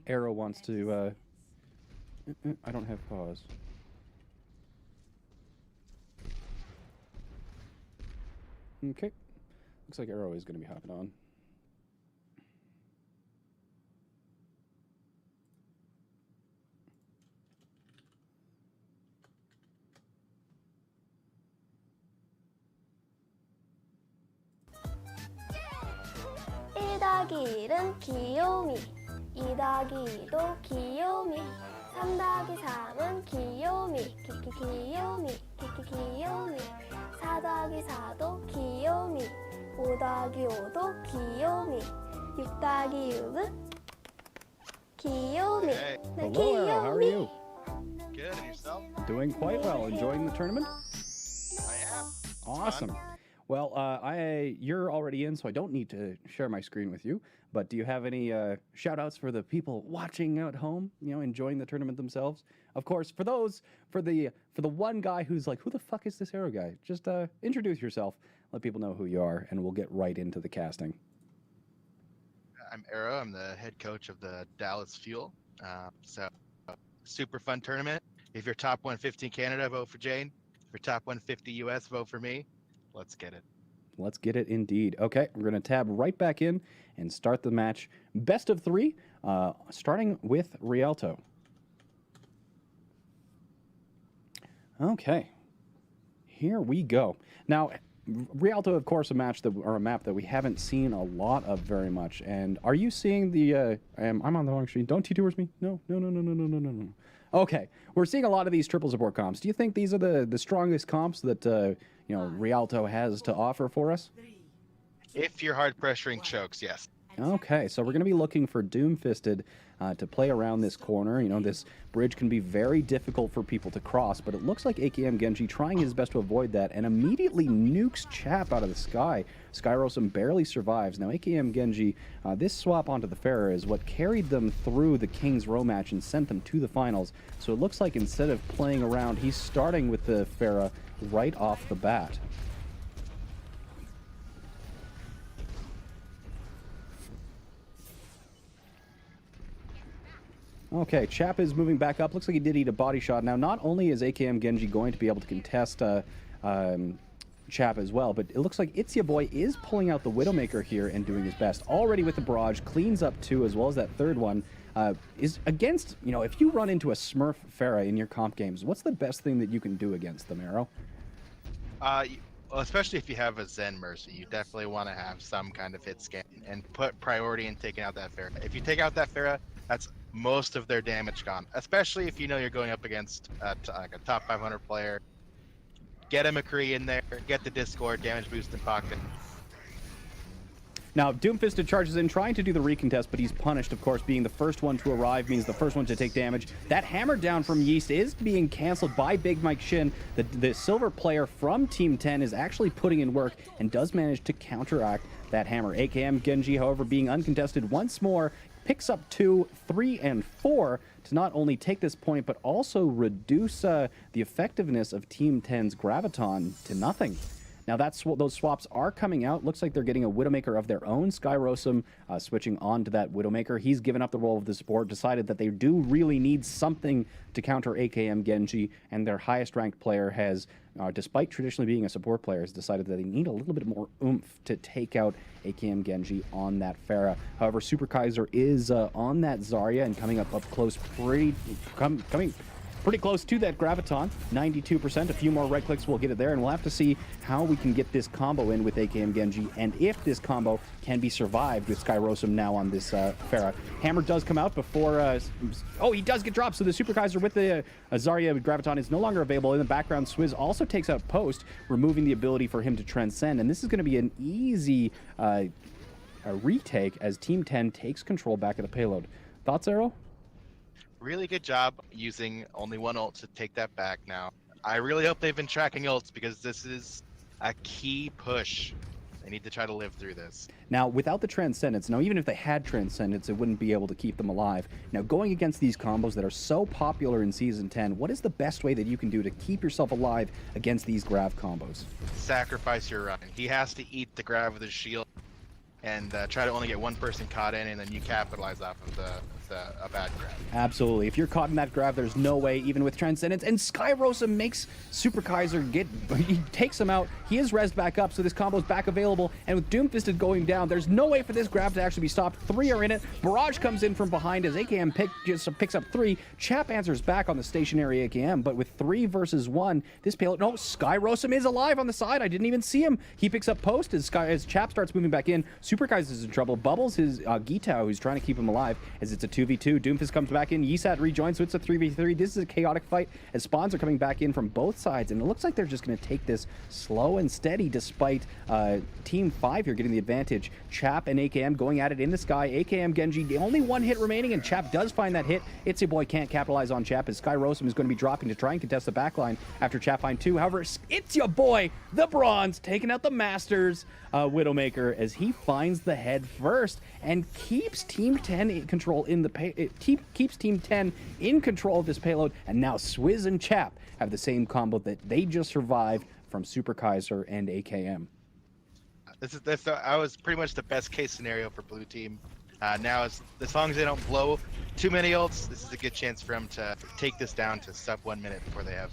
Arrow wants to, I don't have pause. Okay. Looks like Arrow is going to be hopping on. 더하기 1은 귀요미 2 더하기 2도 귀요미 3 더하기 3은 귀요미 귀요미 귀요미 4 더하기 4도 귀요미 5 더하기 5도 귀요미 6 더하기 6은 귀요미 Hey, 네, Hello, Arrow. How are you? good. And yourself? Doing quite well. Enjoying the tournament? I am. Awesome. Well, you're already in, so I don't need to share my screen with you. But do you have any shout-outs for the people watching at home? You know, enjoying the tournament themselves. Of course, for the one guy who's like, who the fuck is this Arrow guy? Just introduce yourself, let people know who you are, and we'll get right into the casting. I'm Arrow. I'm the head coach of the Dallas Fuel. So, super fun tournament. If you're top 150 in Canada, vote for Jayne. If you're top 150 US, vote for me. Let's get it. Let's get it indeed. Okay, we're going to tab right back in and start the match. Best of 3, starting with Rialto. Okay, here we go. Now, Rialto, of course, a map that we haven't seen a lot of very much. And are you seeing the? I'm on the wrong screen. Don't T-tours me. No. Okay, we're seeing a lot of these triple support comps. Do you think these are the strongest comps that Rialto has to offer for us? If you're hard pressuring chokes, yes. Okay, so we're going to be looking for Doomfisted to play around this corner. You know, this bridge can be very difficult for people to cross, but it looks like AKM Genji trying his best to avoid that and immediately nukes Chap out of the sky. Skyrossm barely survives. Now, AKM Genji, this swap onto the Pharah is what carried them through the King's Row match and sent them to the finals. So it looks like instead of playing around, he's starting with the Pharah right off the bat. Okay, Chap is moving back up. Looks like he did eat a body shot. Now, not only is AKM Genji going to be able to contest Chap as well, but it looks like Itzia Boy is pulling out the Widowmaker here and doing his best. Already with the barrage, cleans up 2 as well as that third one. Is against, you know, if you run into a Smurf Pharah in your comp games, what's the best thing that you can do against them, Arrow? Well, especially if you have a Zen Mercy, you definitely want to have some kind of hit scan and put priority in taking out that Pharah. If you take out that Pharah, that's most of their damage gone, especially if you know you're going up against like a top 500 player. Get a McCree in there, get the Discord, damage boost in pocket. Now, Doomfisted charges in, trying to do the recontest, but he's punished, of course. Being the first one to arrive means the first one to take damage. That hammer down from Yeast is being canceled by Big Mike Shin. The silver player from Team 10 is actually putting in work and does manage to counteract that hammer. AKM Genji, however, being uncontested once more, picks up 2, 3, and 4 to not only take this point, but also reduce the effectiveness of Team 10's Graviton to nothing. Now, those swaps are coming out. Looks like they're getting a Widowmaker of their own. Skyrossm switching on to that Widowmaker. He's given up the role of the support, decided that they do really need something to counter AKM Genji, and their highest-ranked player has, despite traditionally being a support player, has decided that they need a little bit more oomph to take out AKM Genji on that Pharah. However, Super Kaiser is on that Zarya and coming up close, coming pretty close to that Graviton, 92%. A few more right clicks will get it there, and we'll have to see how we can get this combo in with AKM Genji, and if this combo can be survived with Skyrossm now on this Pharah. Hammer does come out before... oh, he does get dropped, so the Super Kaiser with the Zarya Graviton is no longer available. In the background, Swizz also takes out Post, removing the ability for him to transcend, and this is going to be an easy retake as Team 10 takes control back of the payload. Thoughts, Arrow? Really good job using only one ult to take that back now. I really hope they've been tracking ults because this is a key push. They need to try to live through this. Now, without the Transcendence, now even if they had Transcendence, it wouldn't be able to keep them alive. Now, going against these combos that are so popular in Season 10, what is the best way that you can do to keep yourself alive against these Grav combos? Sacrifice your run. He has to eat the Grav with his shield and try to only get one person caught in, and then you capitalize off of a bad grab. Absolutely. If you're caught in that grab, there's no way, even with Transcendence. And Skyrossm makes Super Kaiser he takes him out. He is rezzed back up, so this combo's back available. And with Doomfisted going down, there's no way for this grab to actually be stopped. 3 are in it. Barrage comes in from behind as AKM just picks up 3. Chap answers back on the stationary AKM, but with 3 versus 1, this payload... No, Skyrossm is alive on the side. I didn't even see him. He picks up Post as Chap starts moving back in. Super Kaiser's in trouble. Bubbles his Gitao, who's trying to keep him alive, as it's a 2v2. Doomfist comes back in. Yisat rejoins, so it's a 3v3. This is a chaotic fight as spawns are coming back in from both sides, and it looks like they're just going to take this slow and steady despite Team 5 here getting the advantage. Chap and AKM going at it in the sky. AKM Genji, the only one hit remaining, and Chap does find that hit. Itzia Boy can't capitalize on Chap as Skyrossm is going to be dropping to try and contest the backline after Chap find 2. However, Itzia Boy, the bronze, taking out the Masters Widowmaker as he finds the head first and keeps Team 10 in control in the keeps Team 10 in control of this payload, and now Swizz and Chap have the same combo that they just survived from Super Kaiser and AKM. This was pretty much the best case scenario for blue team. Now, as long as they don't blow too many ults, this is a good chance for them to take this down to sub 1 minute before they have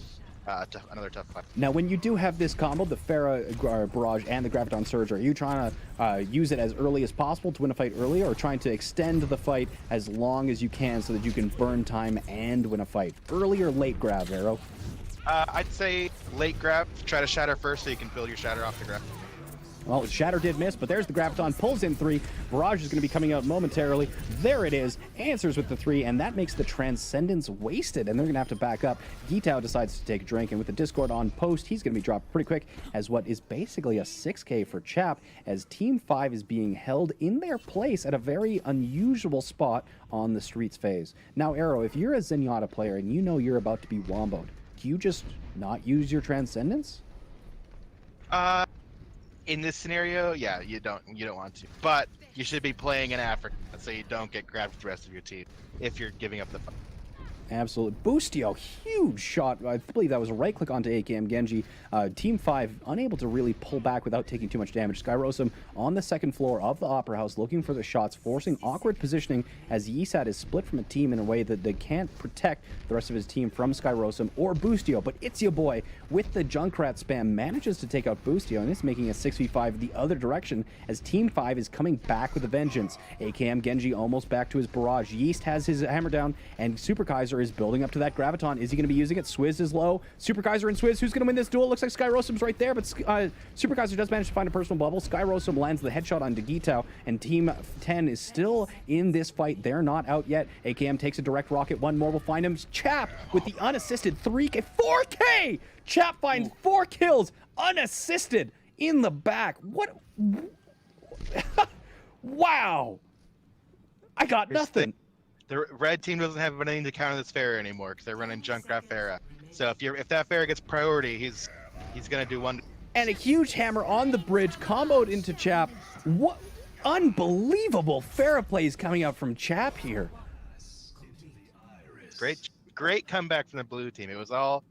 another tough fight. Now, when you do have this combo, the Pharah Barrage and the Graviton Surge, are you trying to use it as early as possible to win a fight early, or trying to extend the fight as long as you can so that you can burn time and win a fight? Early or late grab, Arrow? I'd say late grab. Try to shatter first so you can build your shatter off the grab. Well, Shatter did miss, but there's the Graviton, pulls in 3. Barrage is going to be coming out momentarily. There it is, answers with the 3, and that makes the Transcendence wasted, and they're going to have to back up. Gitao decides to take a drink, and with the Discord on post, he's going to be dropped pretty quick as what is basically a 6K for Chap, as Team 5 is being held in their place at a very unusual spot on the Streets phase. Now, Arrow, if you're a Zenyatta player and you know you're about to be womboed, do you just not use your Transcendence? In this scenario, yeah, you don't want to. But you should be playing in Africa so you don't get grabbed with the rest of your team if you're giving up the fight. Absolutely. Boostio, huge shot. I believe that was a right click onto AKM Genji. Team 5 unable to really pull back without taking too much damage. Skyrossm on the second floor of the Opera House looking for the shots, forcing awkward positioning as Yisat is split from a team in a way that they can't protect the rest of his team from Skyrossm or Boostio. But It's Your Boy with the Junkrat spam manages to take out Boostio, and it's making a 6v5 the other direction as Team 5 is coming back with a vengeance. AKM Genji almost back to his barrage. Yeast has his hammer down, and Super Kaiser is building up to that Graviton. Is he going to be using it? Swizz is low. Super Kaiser and Swizz, who's going to win this duel? Looks like Skyrossm's right there, but Super Kaiser does manage to find a personal bubble. Skyrossm lands the headshot on Gitao, and Team 10 is still in this fight. They're not out yet. AKM takes a direct rocket. One more will find him. Chap with the unassisted 3K, 4K! Chap finds 4 kills unassisted in the back. What? Wow! I got nothing. The red team doesn't have anything to counter this Pharah anymore because they're running Junkrat Pharah. So if that Pharah gets priority, he's gonna do one. And a huge hammer on the bridge, comboed into Chap. What unbelievable Pharah plays coming out from Chap here. Great comeback from the blue team. It was all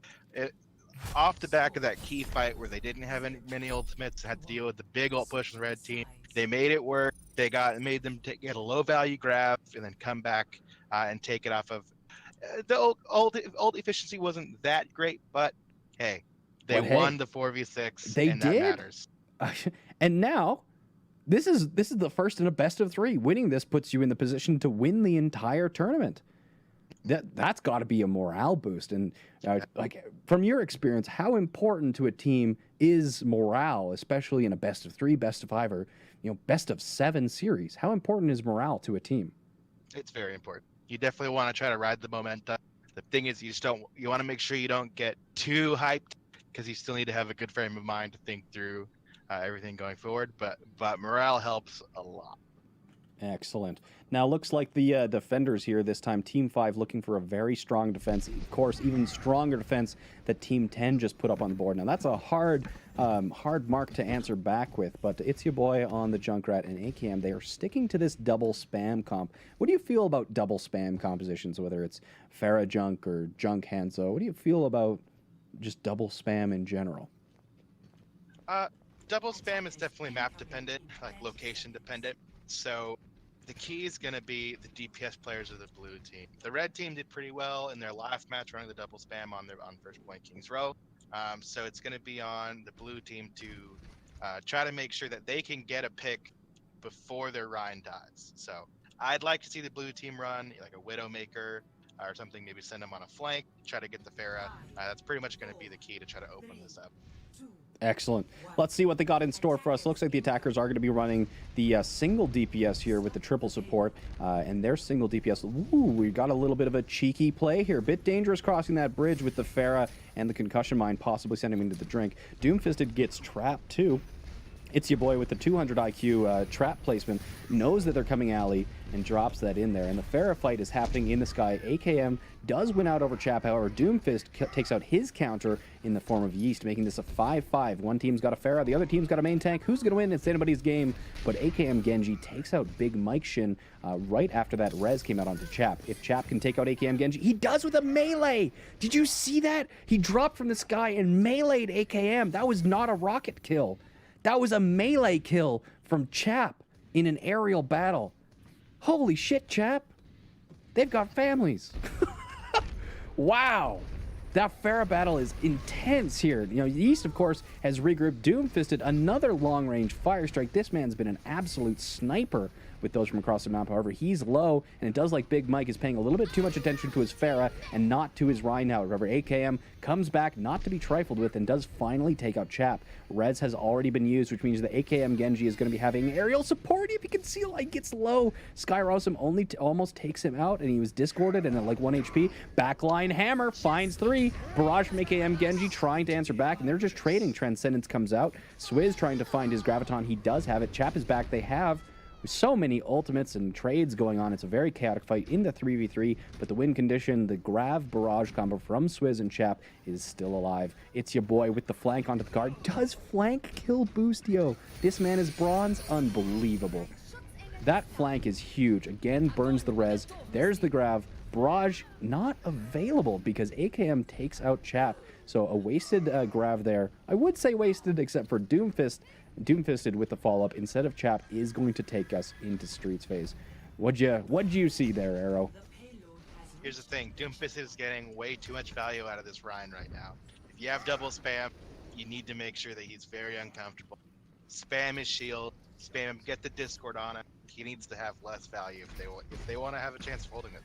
off the back of that key fight where they didn't have many ultimates, had to deal with the big ult push from the red team. They made it work. They made them get a low value grab and then come back and take it off of the ult efficiency wasn't that great, but hey, they won the 4v6. They and did. That matters. And now, this is the first in a best of 3. Winning this puts you in the position to win the entire tournament. That's got to be a morale boost. And like from your experience, how important to a team is morale, especially in a best of 3, best of 5, or best of 7 series? How important is morale to a team? It's very important. You definitely want to try to ride the momentum. The thing is, you want to make sure you don't get too hyped because you still need to have a good frame of mind to think through everything going forward. But morale helps a lot. Excellent. Now, looks like the defenders here this time, Team 5 looking for a very strong defense. Of course, even stronger defense that Team 10 just put up on the board. Now, that's a hard mark to answer back with, but It's Your Boy on the Junkrat and AKM. They are sticking to this double spam comp. What do you feel about double spam compositions, whether it's Pharah Junk or Junk Hanzo? What do you feel about just double spam in general? Double spam is definitely map dependent, like location dependent. So the key is going to be the DPS players of the blue team. The red team did pretty well in their last match running the double spam on first point Kings Row. So it's going to be on the blue team to try to make sure that they can get a pick before their Rhine dies. So I'd like to see the blue team run like a Widowmaker or something, maybe send them on a flank, try to get the Pharah. That's pretty much going to be the key to try to open this up. Excellent. Let's see what they got in store for us. Looks like the attackers are going to be running the single DPS here with the triple support. And their single DPS. Ooh, we got a little bit of a cheeky play here. Bit dangerous crossing that bridge with the Pharah and the concussion mine, possibly sending him into the drink. Doomfisted gets trapped too. It's Your Boy with the 200 IQ trap placement. Knows that they're coming alley and drops that in there. And the Pharah fight is happening in the sky. AKM does win out over Chap. However, Doomfist takes out his counter in the form of Yeast, making this a 5-5. One team's got a Pharah, the other team's got a main tank. Who's going to win? It's anybody's game. But AKM Genji takes out Big Mike Shin right after that res came out onto Chap. If Chap can take out AKM Genji, he does with a melee. Did you see that? He dropped from the sky and meleeed AKM. That was not a rocket kill. That was a melee kill from Chap in an aerial battle. Holy shit, Chap. They've got families. Wow. That Pharah battle is intense here. Yeast, of course, has regrouped. Doomfisted, another long-range fire strike. This man's been an absolute sniper with those from across the map. However, he's low, and it does like Big Mike is paying a little bit too much attention to his Pharah and not to his Rhine. However, AKM comes back not to be trifled with and does finally take out Chap. Res has already been used, which means the AKM Genji is going to be having aerial support. If you can see, like, gets low. Skyrossm only almost takes him out, and he was discorded and at like 1 HP. Backline hammer finds 3. Barrage from AKM Genji trying to answer back, and they're just trading. Transcendence comes out. Swizz trying to find his Graviton. He does have it. Chap is back. They have so many ultimates and trades going on. It's a very chaotic fight in the 3v3, but the win condition, the Grav Barrage combo from Swizz and Chap is still alive. It's your boy with the flank onto the card. Does flank kill Boostio? This man is bronze. Unbelievable. That flank is huge. Again, burns the res. There's the Grav. Barrage not available because AKM takes out Chap. So a wasted Grav there. I would say wasted except for Doomfisted with the follow-up instead of Chap is going to take us into Streets phase. What'd you see there, Arrow? Here's the thing, Doomfisted is getting way too much value out of this Rhine right now. If you have double spam, you need to make sure that he's very uncomfortable. Spam his shield, spam him, get the Discord on him. He needs to have less value if they want to have a chance of holding it.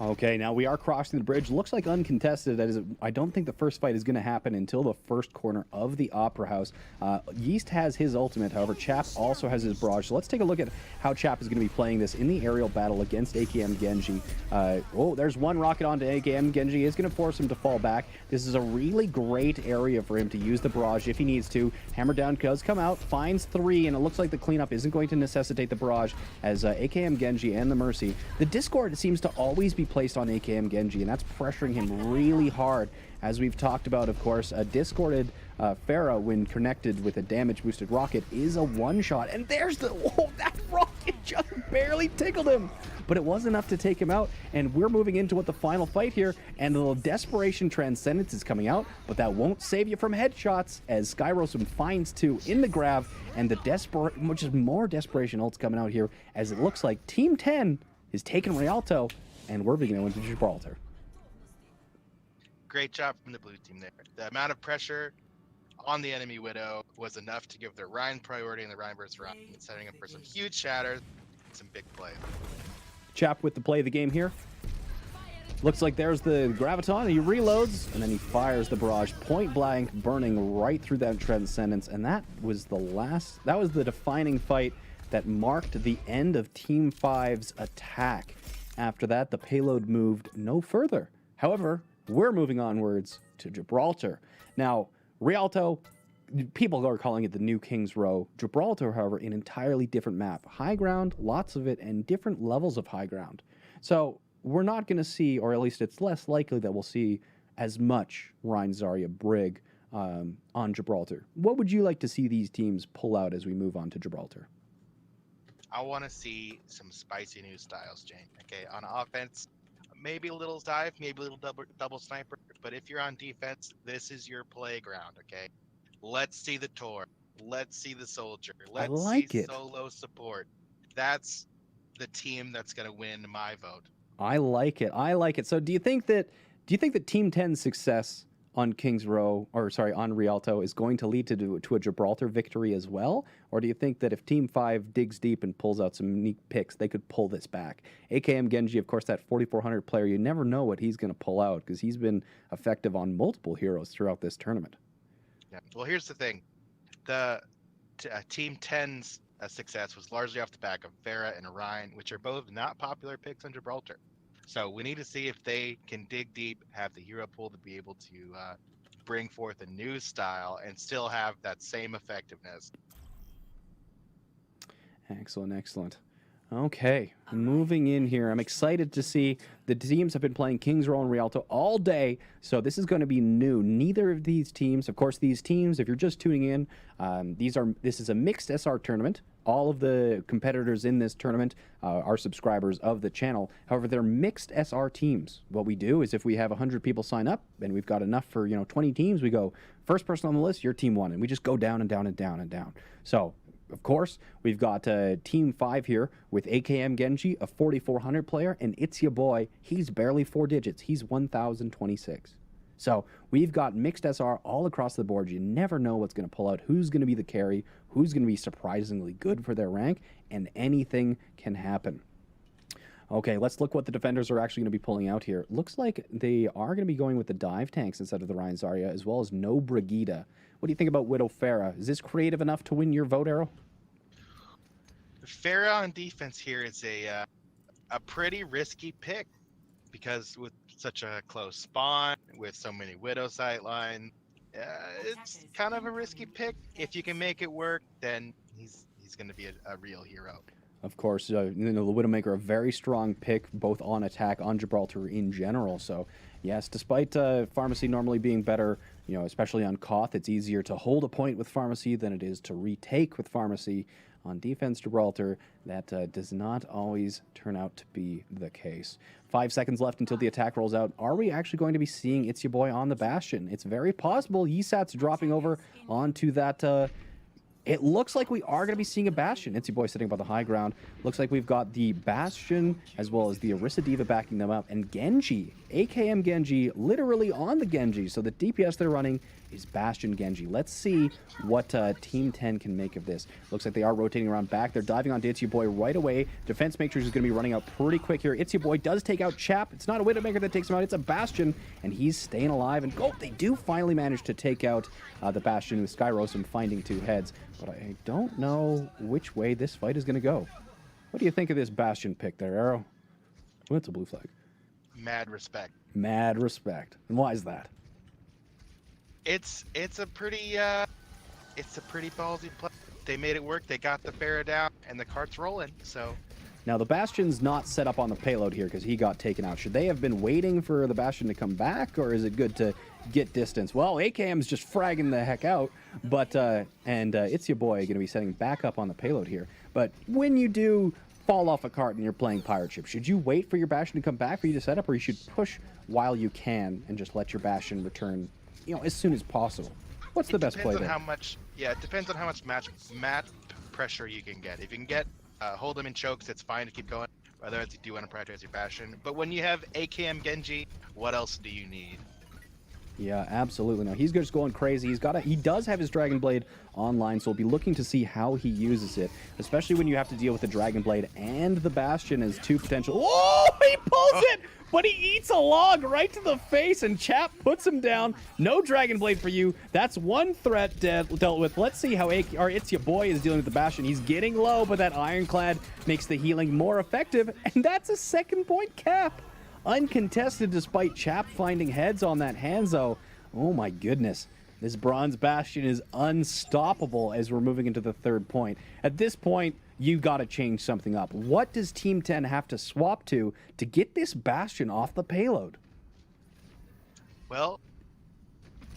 Okay, now we are crossing the bridge. Looks like uncontested. That is, I don't think the first fight is going to happen until the first corner of the Opera House. Yeast has his ultimate, however, Chap also has his barrage. So let's take a look at how Chap is going to be playing this in the aerial battle against AKM Genji. Oh, there's one rocket onto AKM. Genji is going to force him to fall back. This is a really great area for him to use the barrage if he needs to. Hammer down does come out, finds 3, and it looks like the cleanup isn't going to necessitate the barrage as AKM Genji and the Mercy. The Discord seems to always be placed on AKM Genji, and that's pressuring him really hard. As we've talked about, of course, a discorded Pharah, when connected with a damage-boosted rocket, is a one-shot. And there's the... Whoa, that rocket just barely tickled him! But it was enough to take him out, and we're moving into what the final fight here, and the Desperation Transcendence is coming out, but that won't save you from headshots, as Skyrossm finds 2 in the Grav, and the which is more Desperation ults coming out here, as it looks like Team 10 is taking Rialto, and we're beginning into Gibraltar. Great job from the blue team there. The amount of pressure on the enemy Widow was enough to give the Rhine priority in the Rhine versus Rhine, setting up for some huge shatters, some big play. Chap with the play of the game here. Looks like there's the Graviton. He reloads, and then he fires the barrage point blank, burning right through that Transcendence. And that was the defining fight that marked the end of Team 5's attack. After that, the payload moved no further. However, we're moving onwards to Gibraltar. Now, Rialto, people are calling it the new King's Row. Gibraltar, however, an entirely different map. High ground, lots of it, and different levels of high ground. So we're not going to see, or at least it's less likely that we'll see as much Rhine Zarya Brig on Gibraltar. What would you like to see these teams pull out as we move on to Gibraltar? I want to see some spicy new styles, Jayne. Okay, on offense, maybe a little dive, maybe a little double sniper. But if you're on defense, this is your playground. Okay, let's see the Tor. Let's see the Soldier. Let's see solo support. That's the team that's going to win my vote. I like it. I like it. So do you think that Team 10's success on King's Row, or sorry, on Rialto is going to lead to a Gibraltar victory as well? Or do you think that if Team 5 digs deep and pulls out some unique picks, they could pull this back? AKM Genji, of course, that 4,400 player, you never know what he's going to pull out because he's been effective on multiple heroes throughout this tournament. Yeah. Well, here's the thing. The Team 10's success was largely off the back of Pharah and Rhine, which are both not popular picks on Gibraltar. So we need to see if they can dig deep, have the hero pool to be able to bring forth a new style and still have that same effectiveness. Excellent, excellent. Okay, moving in here. I'm excited to see the teams have been playing King's Row and Rialto all day, so this is going to be new. Neither of these teams, of course, these teams, if you're just tuning in, this is a mixed SR tournament. All of the competitors in this tournament are subscribers of the channel. However, they're mixed SR teams. What we do is if we have 100 people sign up and we've got enough for 20 teams, we go first person on the list, you're team 1, and we just go down and down and down and down. So, of course, we've got Team 5 here with AKM Genji, a 4,400 player, and it's your boy. He's barely 4 digits. He's 1,026. So we've got mixed SR all across the board. You never know what's going to pull out, who's going to be the carry, who's going to be surprisingly good for their rank, and anything can happen. Okay, let's look what the defenders are actually going to be pulling out here. Looks like they are going to be going with the dive tanks instead of the Ryan Zarya, as well as no Brigida. What do you think about Widow Farah? Is this creative enough to win your vote, Arrow? Farah on defense here is a pretty risky pick because with such a close spawn, with so many Widow sightlines, it's kind of a risky pick. If you can make it work, then he's going to be a real hero. Of course, the Widowmaker, a very strong pick, both on attack, on Gibraltar in general. So, yes, despite Pharmacy normally being better, especially on Koth, it's easier to hold a point with Pharmacy than it is to retake with Pharmacy. On defense, Gibraltar, that does not always turn out to be the case. 5 seconds left until the attack rolls out. Are we actually going to be seeing It's Your Boy on the Bastion? It's very possible. Yisat's dropping over onto that... It looks like we are going to be seeing a Bastion. It's Your Boy sitting by the high ground. Looks like we've got the Bastion as well as the Orisa Diva backing them up. And Genji, AKM Genji, literally on the Genji. So the DPS they're running is Bastion Genji. Let's see what Team 10 can make of this. Looks like they are rotating around back. They're diving onto It's Your Boy right away. Defense Matrix is going to be running out pretty quick here. It's Your Boy does take out Chap. It's not a Widowmaker that takes him out. It's a Bastion, and he's staying alive. And they do finally manage to take out the Bastion with Skyrossm finding 2 heads. But I don't know which way this fight is going to go. What do you think of this Bastion pick there, Arrow? Oh, it's a blue flag. Mad respect. Mad respect. And why is that? It's a pretty ballsy play. They made it work. They got the Farah down, and the cart's rolling. So now the Bastion's not set up on the payload here because he got taken out. Should they have been waiting for the Bastion to come back, or is it good to get distance? Well, AKM's just fragging the heck out, but It's Your Boy going to be setting back up on the payload here. But when you do fall off a cart and you're playing Pirate Ship, should you wait for your Bastion to come back for you to set up, or you should push while you can and just let your Bastion return, as soon as possible? What's the best play there? It depends on how much match pressure you can get. If you can get hold them in chokes, it's fine to keep going. Otherwise, you do want to prioritize your Bastion. But when you have AKM Genji, what else do you need? Yeah, absolutely. No, he's just going crazy. He does have his Dragon Blade online, so we'll be looking to see how he uses it, especially when you have to deal with the Dragon Blade and the Bastion as 2 potential. Oh, he pulls it, but he eats a log right to the face, and Chap puts him down. No Dragon Blade for you. That's 1 threat dealt with. Let's see how It's Your Boy is dealing with the Bastion. He's getting low, but that Ironclad makes the healing more effective, and that's a 2nd point cap. Uncontested despite Chap finding heads on that Hanzo. Oh my goodness. This Bronze Bastion is unstoppable as we're moving into the 3rd point. At this point, you got to change something up. What does Team 10 have to swap to get this Bastion off the payload? Well,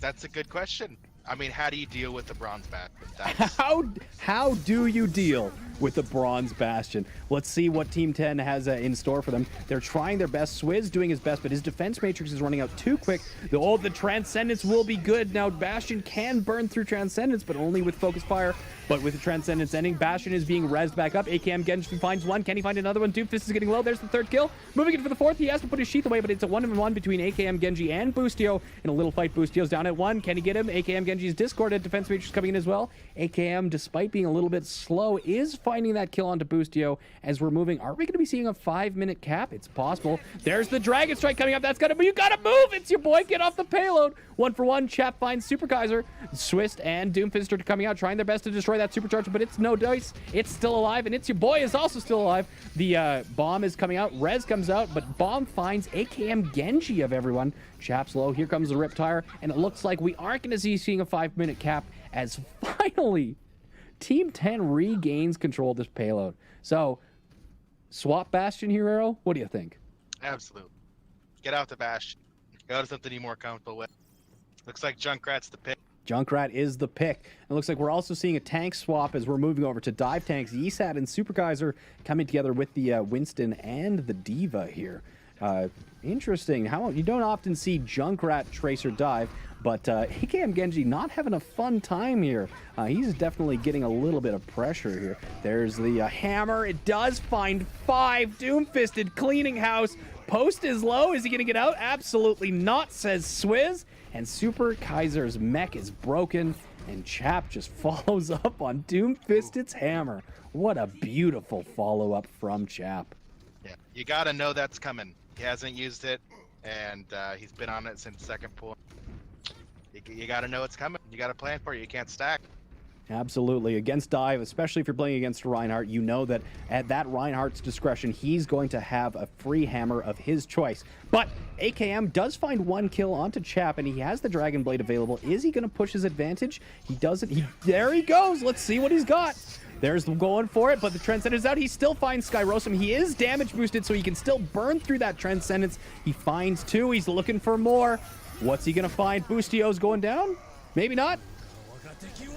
that's a good question. I mean, how do you deal with the Bronze Bastion? How do you deal with the Bronze Bastion? Let's see what Team 10 has in store for them. They're trying their best. Swizz doing his best, but his defense matrix is running out too quick. The Transcendence will be good. Now, Bastion can burn through Transcendence, but only with Focus Fire. But with the Transcendence ending, Bastion is being rezzed back up. AKM Genji finds 1. Can he find another one? Doomfist is getting low. There's the 3rd kill. Moving in for the 4th. He has to put his sheath away, but it's a 1-on-1 between AKM Genji and Boostio. In a little fight, Boostio's down at 1. Can he get him? AKM Genji's discorded. Defense matrix coming in as well. AKM, despite being a little bit slow, is finding that kill onto Boostio as we're moving. Are we going to be seeing a 5-minute cap? It's possible. There's the Dragon Strike coming up. That's got to be. You got to move. It's your boy. Get off the payload. 1 for 1. Chap finds Super Kaiser. Swist and Doomfist are coming out, trying their best to destroy that supercharge, but it's no dice. It's still alive, and It's Your Boy is also still alive. The bomb is coming out. Rez comes out, but bomb finds AKM Genji of everyone. Chap's low. Here comes the Riptire, and it looks like we aren't going to see seeing a 5-minute cap as finally Team 10 regains control of this payload. So, swap Bastion here, Arrow? What do you think? Absolutely. Get out the Bastion. Go to something you're more comfortable with. Looks like Junkrat's the pick. Junkrat is the pick. It looks like we're also seeing a tank swap as we're moving over to dive tanks. Yisat and Super Kaiser coming together with the Winston and the Diva here. Interesting. How you don't often see Junkrat Tracer dive, but AKM Genji not having a fun time here. He's definitely getting a little bit of pressure here. There's the hammer. It does find 5. Doomfisted cleaning house. Post is low. Is he going to get out? Absolutely not, says Swizz. And Super Kaiser's mech is broken. And Chap just follows up on Doomfisted's hammer. What a beautiful follow-up from Chap. Yeah, you gotta know that's coming. He hasn't used it, and he's been on it since second pool. You gotta know it's coming. You gotta plan for it. You can't stack. Absolutely. Against Dive, especially if you're playing against Reinhardt, you know that at that Reinhardt's discretion, he's going to have a free hammer of his choice. But AKM does find one kill onto Chap, and he has the Dragon Blade available. Is he going to push his advantage? He doesn't. There he goes. Let's see what he's got. There's them going for it, but the Transcendence's out. He still finds Skyrossm. He is damage boosted, so he can still burn through that Transcendence. He finds two. He's looking for more. What's he going to find? Boostio's going down? Maybe not.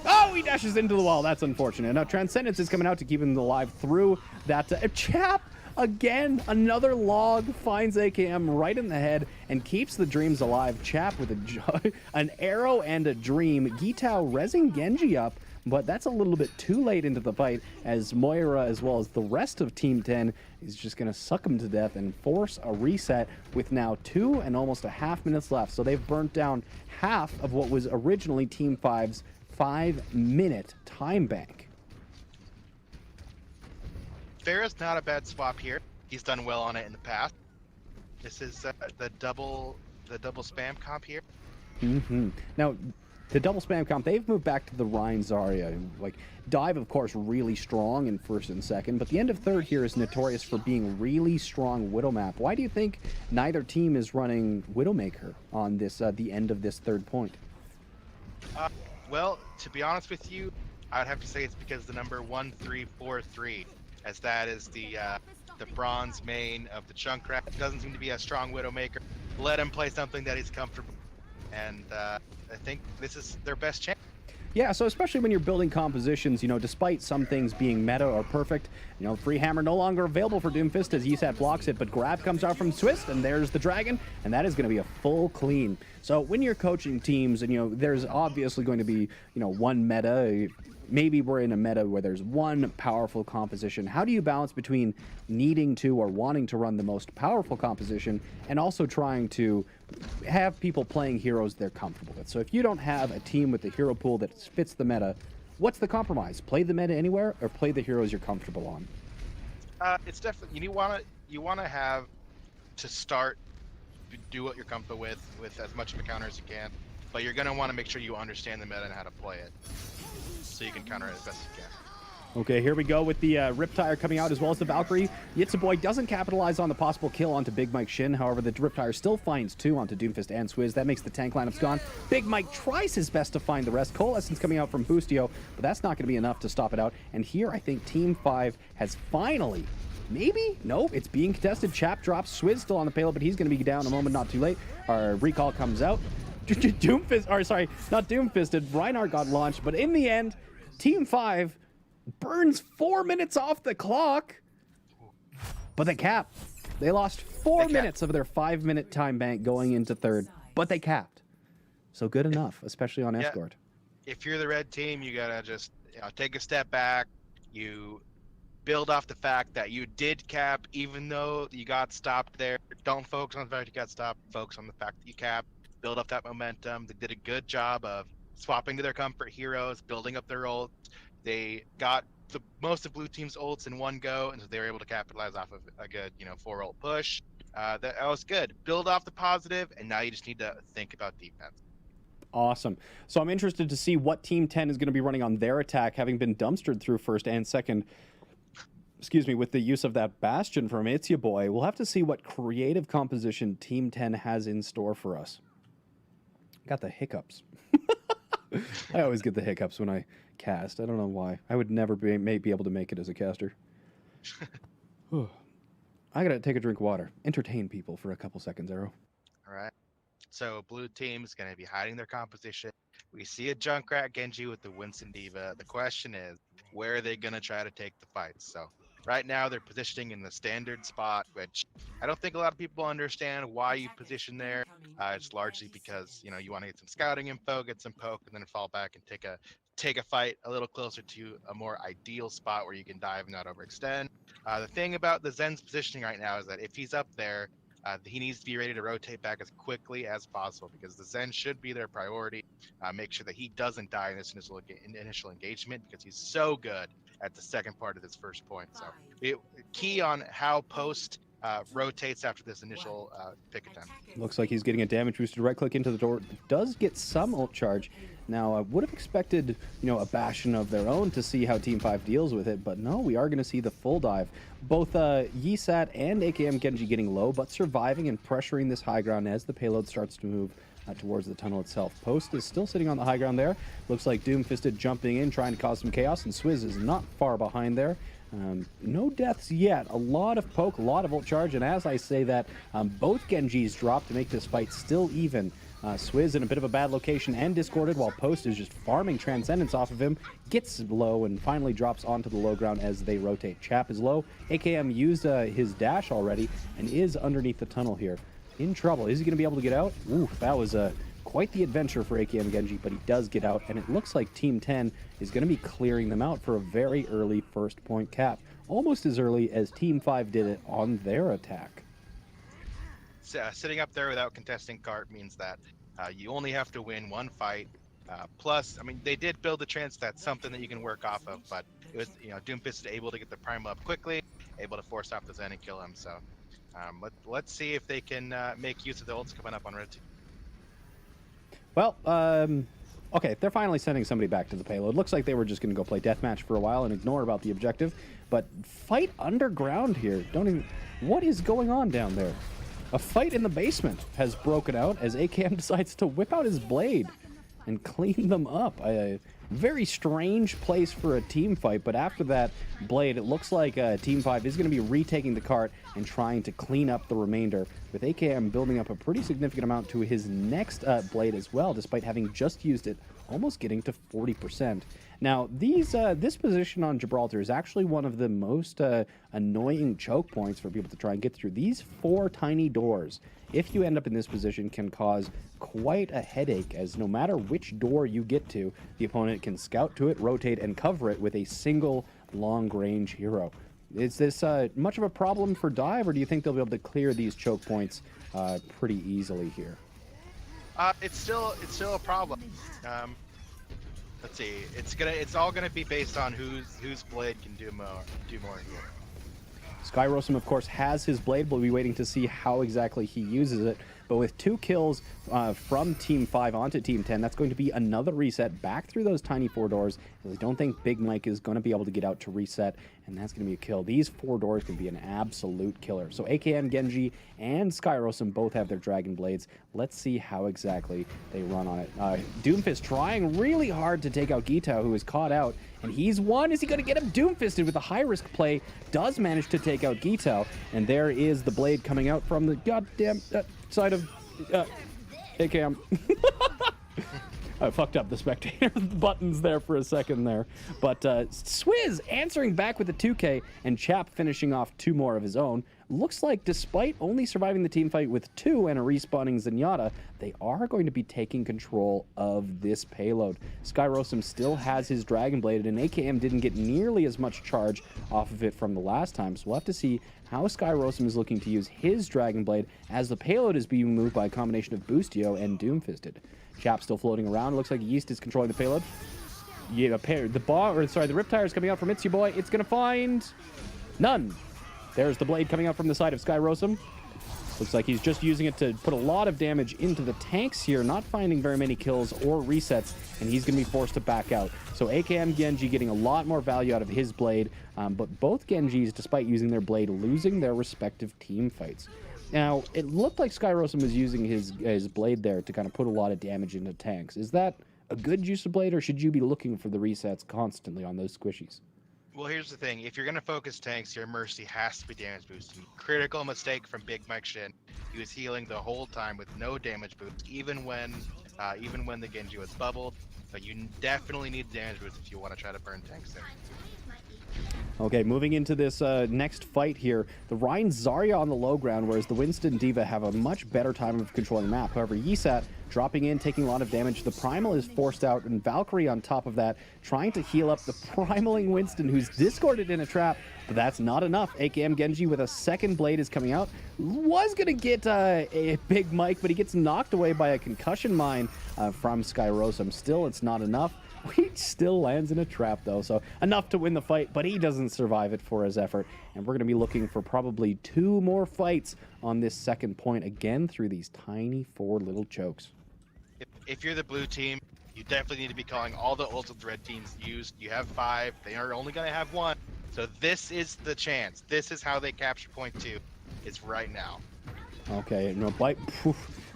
Oh, he dashes into the wall. That's unfortunate. Now, Transcendence is coming out to keep him alive through that. Chap, again, another log finds AKM right in the head and keeps the dreams alive. Chap with an arrow and a dream. Gitao rezzing Genji up, but that's a little bit too late into the fight as Moira, as well as the rest of Team 10, is just going to suck him to death and force a reset with now 2 and almost a half minutes left. So they've burnt down half of what was originally Team 5's 5-minute time bank. Farah's not a bad swap here. He's done well on it in the past. This is the double spam comp here. Now, the double spam comp, they've moved back to the Rein Zarya. Like, Dive, of course, really strong in first and second, but the end of third here is notorious for being really strong Widow map. Why do you think neither team is running Widowmaker on this the end of this third point? Well, to be honest with you, I would have to say it's because the number 1343, as that is the bronze main of the Junkrat. Doesn't seem to be a strong Widowmaker. Let him play something that he's comfortable, and I think this is their best chance. Yeah, so especially when you're building compositions, you know, despite some things being meta or perfect, you know, free hammer no longer available for Doomfist as Yisat blocks it, but grab comes out from Swist, and there's the dragon, and that is going to be a full clean. So when you're coaching teams, and, you know, there's obviously going to be, you know, one meta. Maybe we're in a meta where there's one powerful composition. How do you balance between needing to or wanting to run the most powerful composition and also trying to have people playing heroes they're comfortable with? So if you don't have a team with the hero pool that fits the meta, what's the compromise? Play the meta anywhere or play the heroes you're comfortable on? It's definitely, you want to have to start, do what you're comfortable with as much of a counter as you can, but you're going to want to make sure you understand the meta and how to play it, so you can counter it as best you can. Okay, here we go with the Riptire coming out as well as the Valkyrie. Yitzaboy doesn't capitalize on the possible kill onto Big Mike Shin. However, the Riptire still finds 2 onto Doomfist and Swizz. That makes the tank lineups gone. Big Mike tries his best to find the rest. Coalescence coming out from Boostio, but that's not going to be enough to stop it out. And here, I think Team 5 has finally... Maybe? Nope, it's being contested. Chap drops. Swizz still on the payload, but he's going to be down a moment not too late. Our recall comes out. Doomfist, or sorry, not Doomfisted. Reinhardt got launched, but in the end, Team 5 burns 4 minutes off the clock, but they capped. They lost 4 minutes of their 5-minute time bank going into third, but they capped. So good enough, especially on Escort. If you're the red team, you gotta just take a step back. You build off the fact that you did cap, even though you got stopped there. Don't focus on the fact you got stopped. Focus on the fact that you capped. Build up that momentum. They did a good job of swapping to their comfort heroes, building up their ults. They got most of blue team's ults in one go, and so they were able to capitalize off of a good, 4 ult push. That was good. Build off the positive, and now you just need to think about defense. Awesome. So I'm interested to see what Team 10 is going to be running on their attack, having been dumpstered through first and second. Excuse me, with the use of that Bastion from Boy. We'll have to see what creative composition Team 10 has in store for us. Got the hiccups. I always get the hiccups when I cast. I don't know why. I would never be able to make it as a caster. I gotta take a drink of water. Entertain people for a couple seconds, Arrow. All right. So blue team's gonna be hiding their composition. We see a Junkrat Genji with the Winston Diva. The question is, where are they gonna try to take the fights? So right now they're positioning in the standard spot, which I don't think a lot of people understand why you position there. It's largely because you want to get some scouting info, get some poke, and then fall back and take a fight a little closer to a more ideal spot where you can dive and not overextend. The thing about the Zen's positioning right now is that if he's up there, He needs to be ready to rotate back as quickly as possible because the Zen should be their priority. Make sure that he doesn't die in this initial engagement because he's so good at the second part of this first point. So key on how post rotates after this initial pick attempt. Looks like he's getting a damage boosted right click into the door. Does get some ult charge. Now, I would have expected, a Bastion of their own to see how Team 5 deals with it, but no, we are going to see the full dive. Both Yisat and AKM Genji getting low, but surviving and pressuring this high ground as the payload starts to move towards the tunnel itself. Post is still sitting on the high ground there. Looks like Doomfisted jumping in, trying to cause some chaos, and Swizz is not far behind there. No deaths yet. A lot of poke, a lot of ult charge, and as I say that, both Genjis drop to make this fight still even. Swizz in a bit of a bad location and discorded while Post is just farming Transcendence off of him, gets low and finally drops onto the low ground as they rotate. Chap is low. AKM used his dash already and is underneath the tunnel here. In trouble. Is he going to be able to get out? Ooh, that was quite the adventure for AKM Genji, but he does get out, and it looks like Team 10 is going to be clearing them out for a very early first point cap. Almost as early as Team 5 did it on their attack. Sitting up there without contesting cart means that you only have to win one fight. Plus, I mean, they did build a chance. That's something that you can work off of, but it was, Doomfist able to get the prime up quickly, able to force off the Zen and kill him. So let's see if they can make use of the ults coming up on red team. Well, okay, they're finally sending somebody back to the payload. Looks like they were just going to go play deathmatch for a while and ignore about the objective, but fight underground here. What is going on down there? A fight in the basement has broken out as AKM decides to whip out his blade and clean them up. A very strange place for a team fight, but after that blade, it looks like Team 5 is going to be retaking the cart and trying to clean up the remainder, with AKM building up a pretty significant amount to his next blade as well, despite having just used it, almost getting to 40%. Now, this position on Gibraltar is actually one of the most annoying choke points for people to try and get through. These 4 tiny doors, if you end up in this position, can cause quite a headache, as no matter which door you get to, the opponent can scout to it, rotate, and cover it with a single long-range hero. Is this much of a problem for Dive, or do you think they'll be able to clear these choke points pretty easily here? It's still a problem. Let's see. It's all gonna be based on whose blade can do more here. Skyrossm, of course, has his blade. We'll be waiting to see how exactly he uses it. But with 2 kills from Team 5 onto Team 10, that's going to be another reset back through those tiny 4 doors. I don't think Big Mike is going to be able to get out to reset, and that's going to be a kill. These 4 doors can be an absolute killer. So AKM Genji and Skyrossm both have their Dragon Blades. Let's see how exactly they run on it. Doomfist trying really hard to take out Gitao, who is caught out, and he's won. Is he going to get him? Doomfisted with a high-risk play does manage to take out Gitao, and there is the blade coming out from the goddamn side of AKM. I fucked up the spectator buttons there for a second there. But Swizz answering back with the 2K, and Chap finishing off 2 more of his own. Looks like despite only surviving the team fight with 2 and a respawning Zenyatta, they are going to be taking control of this payload. Skyrossm still has his Dragon Blade, and AKM didn't get nearly as much charge off of it from the last time. So we'll have to see how Skyrossm is looking to use his Dragon Blade as the payload is being moved by a combination of Boostio and Doomfisted. Chap still floating around. Looks like Yeast is controlling the payload. Yeah, the Riptire is coming out from Itzy Boy. It's going to find none. There's the blade coming out from the side of Skyrossm. Looks like he's just using it to put a lot of damage into the tanks here, not finding very many kills or resets, and he's going to be forced to back out. So AKM Genji getting a lot more value out of his blade, but both Genjis, despite using their blade, losing their respective team fights. Now, it looked like Skyrossm was using his blade there to kind of put a lot of damage into tanks. Is that a good use of blade, or should you be looking for the resets constantly on those squishies? Well, here's the thing. If you're going to focus tanks, your Mercy has to be damage boosting. Critical mistake from Big Mike Shin. He was healing the whole time with no damage boost, even when the Genji was bubbled. But you definitely need damage boost if you want to try to burn tanks there. Okay, moving into this next fight here. The Rein Zarya on the low ground, whereas the Winston Diva have a much better time of controlling the map. However, Yisat dropping in, taking a lot of damage. The Primal is forced out, and Valkyrie on top of that, trying to heal up the Primaling Winston, who's discorded in a trap, but that's not enough. AKM Genji with a second blade is coming out. Was going to get a Big Mike, but he gets knocked away by a concussion mine from Skyrossm. Still, it's not enough. He still lands in a trap, though, so enough to win the fight, but he doesn't survive it for his effort. And we're going to be looking for probably 2 more fights on this second point, again, through these tiny 4 little chokes. If you're the blue team, you definitely need to be calling all the ults that the red teams used. You have 5. They are only going to have 1. So this is the chance. This is how they capture point 2. It's right now. Okay, no bite.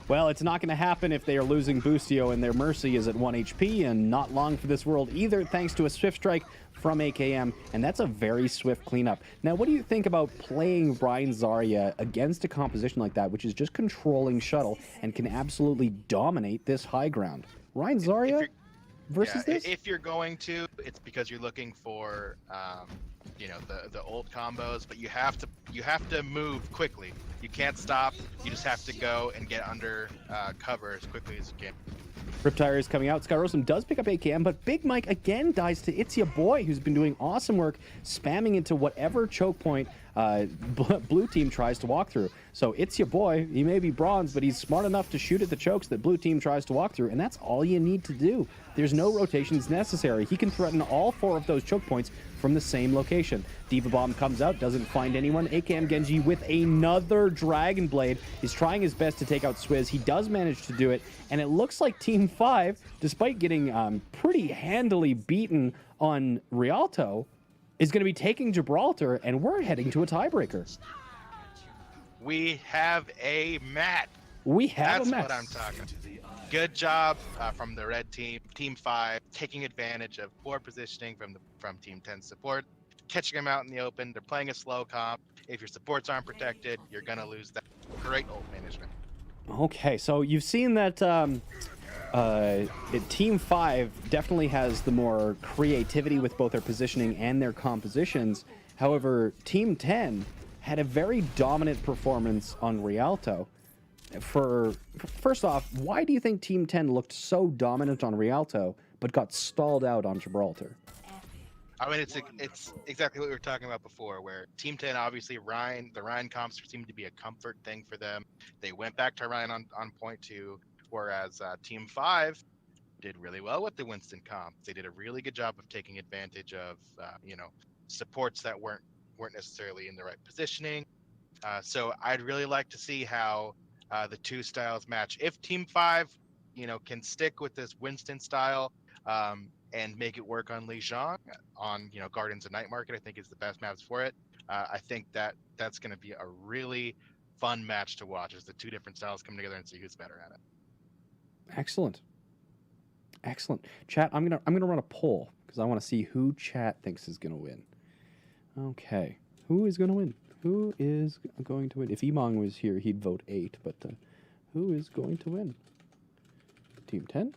Well, it's not going to happen if they are losing Boostio and their Mercy is at 1 HP, and not long for this world either, thanks to a Swift Strike from AKM, and that's a very swift cleanup. Now, what do you think about playing Rein Zarya against a composition like that, which is just controlling Shuttle and can absolutely dominate this high ground? Rein Zarya versus this? If you're going to, it's because you're looking for, you know, the old combos, but you have to move quickly. You can't stop. You just have to go and get under cover as quickly as you can. Riptire is coming out. Skyrossm does pick up AKM, but Big Mike again dies to It's Ya Boy, who's been doing awesome work spamming into whatever choke point blue team tries to walk through. So It's Ya Boy, he may be bronze, but he's smart enough to shoot at the chokes that blue team tries to walk through, and that's all you need to do. There's no rotations necessary. He can threaten all 4 of those choke points from the same location. Diva Bomb comes out, doesn't find anyone. AKM Genji with another Dragon Blade is trying his best to take out Swizz. He does manage to do it, and it looks like Team 5, despite getting pretty handily beaten on Rialto, is going to be taking Gibraltar, and we're heading to a tiebreaker. We have a match. We have a match. That's what I'm talking. Good job from the red team, Team 5, taking advantage of poor positioning from Team 10 support, catching them out in the open. They're playing a slow comp. If your supports aren't protected, you're gonna lose that. Great ult management. Okay, so you've seen that Team 5 definitely has the more creativity with both their positioning and their compositions. However, Team 10 had a very dominant performance on Rialto. First off, why do you think Team 10 looked so dominant on Rialto but got stalled out on Gibraltar? I mean, it's exactly what we were talking about before, where Team 10, obviously, the Ryan comps seemed to be a comfort thing for them. They went back to Ryan on point 2, whereas Team 5 did really well with the Winston comp. They did a really good job of taking advantage of, you know, supports that weren't necessarily in the right positioning. So I'd really like to see how the 2 styles match. If Team 5, you know, can stick with this Winston style and make it work on Lijiang, on, you know, Gardens of Night Market, I think is the best maps for it. I think that's going to be a really fun match to watch as the 2 different styles come together and see who's better at it. Excellent. Chat, I'm gonna run a poll because I want to see who chat thinks is gonna win. Okay, who is gonna win? Who is going to win? If Emong was here, he'd vote 8, but who is going to win? Team 10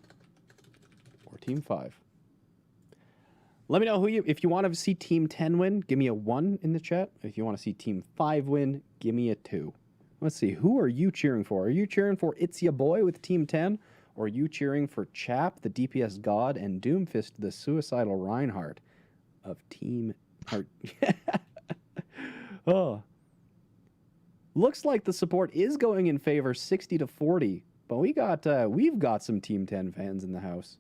or Team 5? Let me know if you want to see Team 10 win, give me a 1 in the chat. If you want to see Team 5 win, give me a 2. Let's see, who are you cheering for? Are you cheering for It's Ya Boy with Team 10? Or are you cheering for Chap, the DPS god, and Doomfist, the suicidal Reinhardt of Team... Oh. Looks like the support is going in favor 60-40, but we've got some Team 10 fans in the house.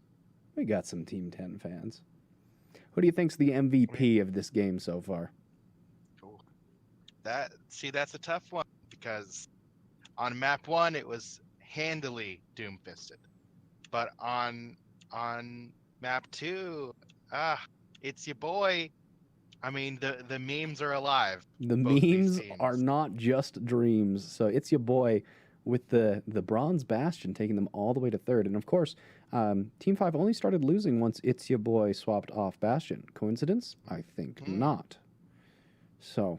We got some Team 10 fans. Who do you think's the MVP of this game so far? Cool. That's a tough one because on map 1 it was handily doom-fisted, but on map 2, It's Ya Boy. I mean, the memes are alive. The memes are not just dreams. So It's Ya Boy with the Bronze Bastion taking them all the way to 3rd. And of course, Team 5 only started losing once It's Ya Boy swapped off Bastion. Coincidence? I think not. So,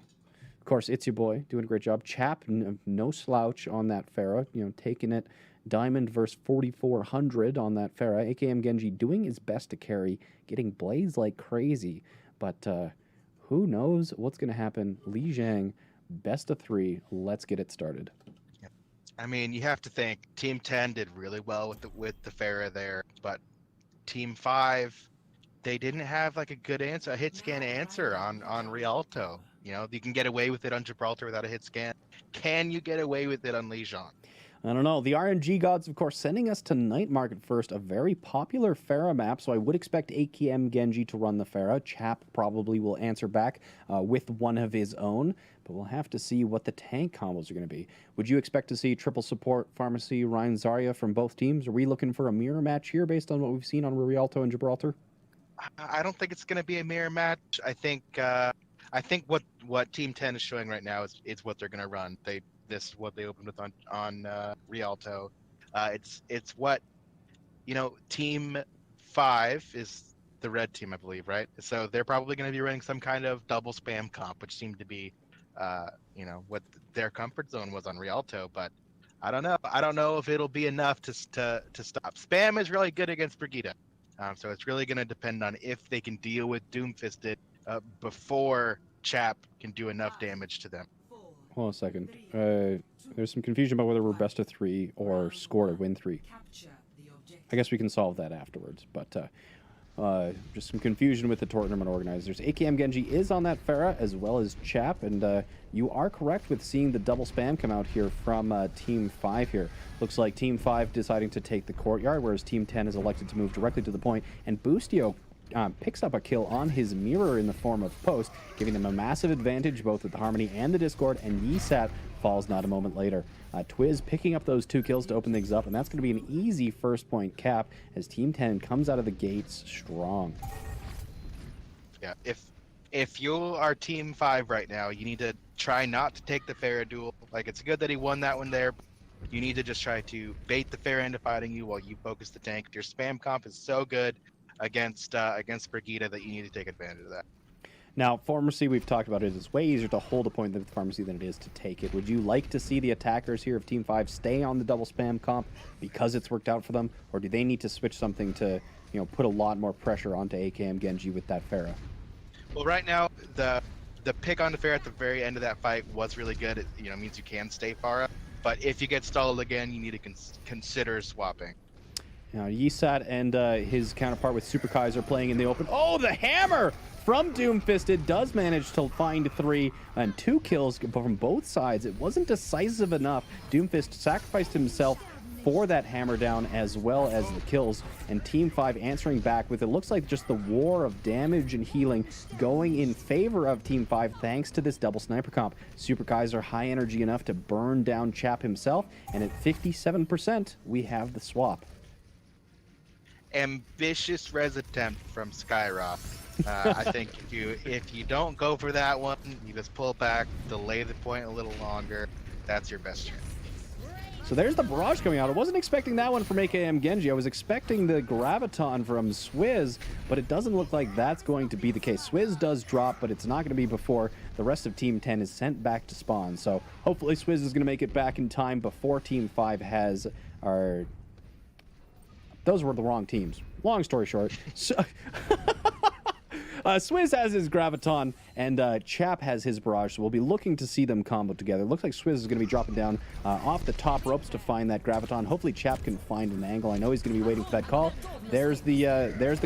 of course, It's Ya Boy doing a great job. Chap, no slouch on that Pharah, you know, taking it. Diamond versus 4,400 on that Pharah. AKM Genji doing his best to carry, getting blades like crazy. But Who knows what's going to happen? Li Jiang, best of 3. Let's get it started. I mean, you have to think Team 10 did really well with the Pharah there, but Team 5, they didn't have like a good answer, a hit scan answer on Rialto. You know, you can get away with it on Gibraltar without a hit scan. Can you get away with it on Lijiang? I don't know. The RNG gods, of course, sending us to Night Market first, a very popular Pharah map, so I would expect AKM Genji to run the Pharah. Chap probably will answer back with one of his own, but we'll have to see what the tank combos are going to be. Would you expect to see triple support Pharmacy, Ryan, Zarya from both teams? Are we looking for a mirror match here based on what we've seen on Rialto and Gibraltar? I don't think it's going to be a mirror match. I think what Team 10 is showing right now is what they're going to run. This is what they opened with on Rialto. It's what, you know, Team 5 is the red team, I believe, right? So they're probably going to be running some kind of double spam comp, which seemed to be, you know, what their comfort zone was on Rialto. But I don't know. I don't know if it'll be enough to stop. Spam is really good against Brigitte. So it's really going to depend on if they can deal with Doomfisted before Chap can do enough damage to them. Hold on a second. There's some confusion about whether we're best of 3 or score to win 3. I guess we can solve that afterwards, but just some confusion with the tournament organizers. AKM Genji is on that Pharah as well as Chap, and you are correct with seeing the double spam come out here from Team 5 here. Looks like Team 5 deciding to take the courtyard, whereas Team 10 is elected to move directly to the point, and Boostio picks up a kill on his mirror in the form of Post, giving them a massive advantage both with the Harmony and the Discord, and Yisat falls not a moment later. Twiz picking up those 2 kills to open things up, and that's going to be an easy first point cap as Team 10 comes out of the gates strong. Yeah, if you are Team 5 right now, you need to try not to take the Pharah duel. Like, it's good that he won that one there. You need to just try to bait the Pharah into fighting you while you focus the tank. Your spam comp is so good against Brigitte that you need to take advantage of that. Now, Pharmacy, we've talked about it. It's way easier to hold a point with Pharmacy than it is to take it. Would you like to see the attackers here of Team 5 stay on the double spam comp because it's worked out for them? Or do they need to switch something to, you know, put a lot more pressure onto AKM Genji with that Pharah? Well, right now, the pick on the Pharah at the very end of that fight was really good. It, you know, means you can stay Pharah. But if you get stalled again, you need to consider swapping. Now, Yisat and his counterpart with Super Kaiser playing in the open. Oh, the hammer from Doomfisted does manage to find 3 and 2 kills from both sides. It wasn't decisive enough. Doomfist sacrificed himself for that hammer down as well as the kills, and Team 5 answering back with, it looks like, just the war of damage and healing going in favor of Team 5 thanks to this double sniper comp. Super Kaiser high energy enough to burn down Chap himself, and at 57% we have the swap. Ambitious res attempt from Skyrossm. I think if you don't go for that one, you just pull back, delay the point a little longer. That's your best chance. So there's the barrage coming out. I wasn't expecting that one from AKM Genji. I was expecting the Graviton from Swizz, but it doesn't look like that's going to be the case. Swizz does drop, but it's not going to be before the rest of Team 10 is sent back to spawn. So hopefully Swizz is going to make it back in time before Team 5 has our... Those were the wrong teams. Long story short. So... Swizz has his Graviton, and Chap has his Barrage, so we'll be looking to see them combo together. Looks like Swizz is going to be dropping down off the top ropes to find that Graviton. Hopefully Chap can find an angle. I know he's going to be waiting for that call. There's the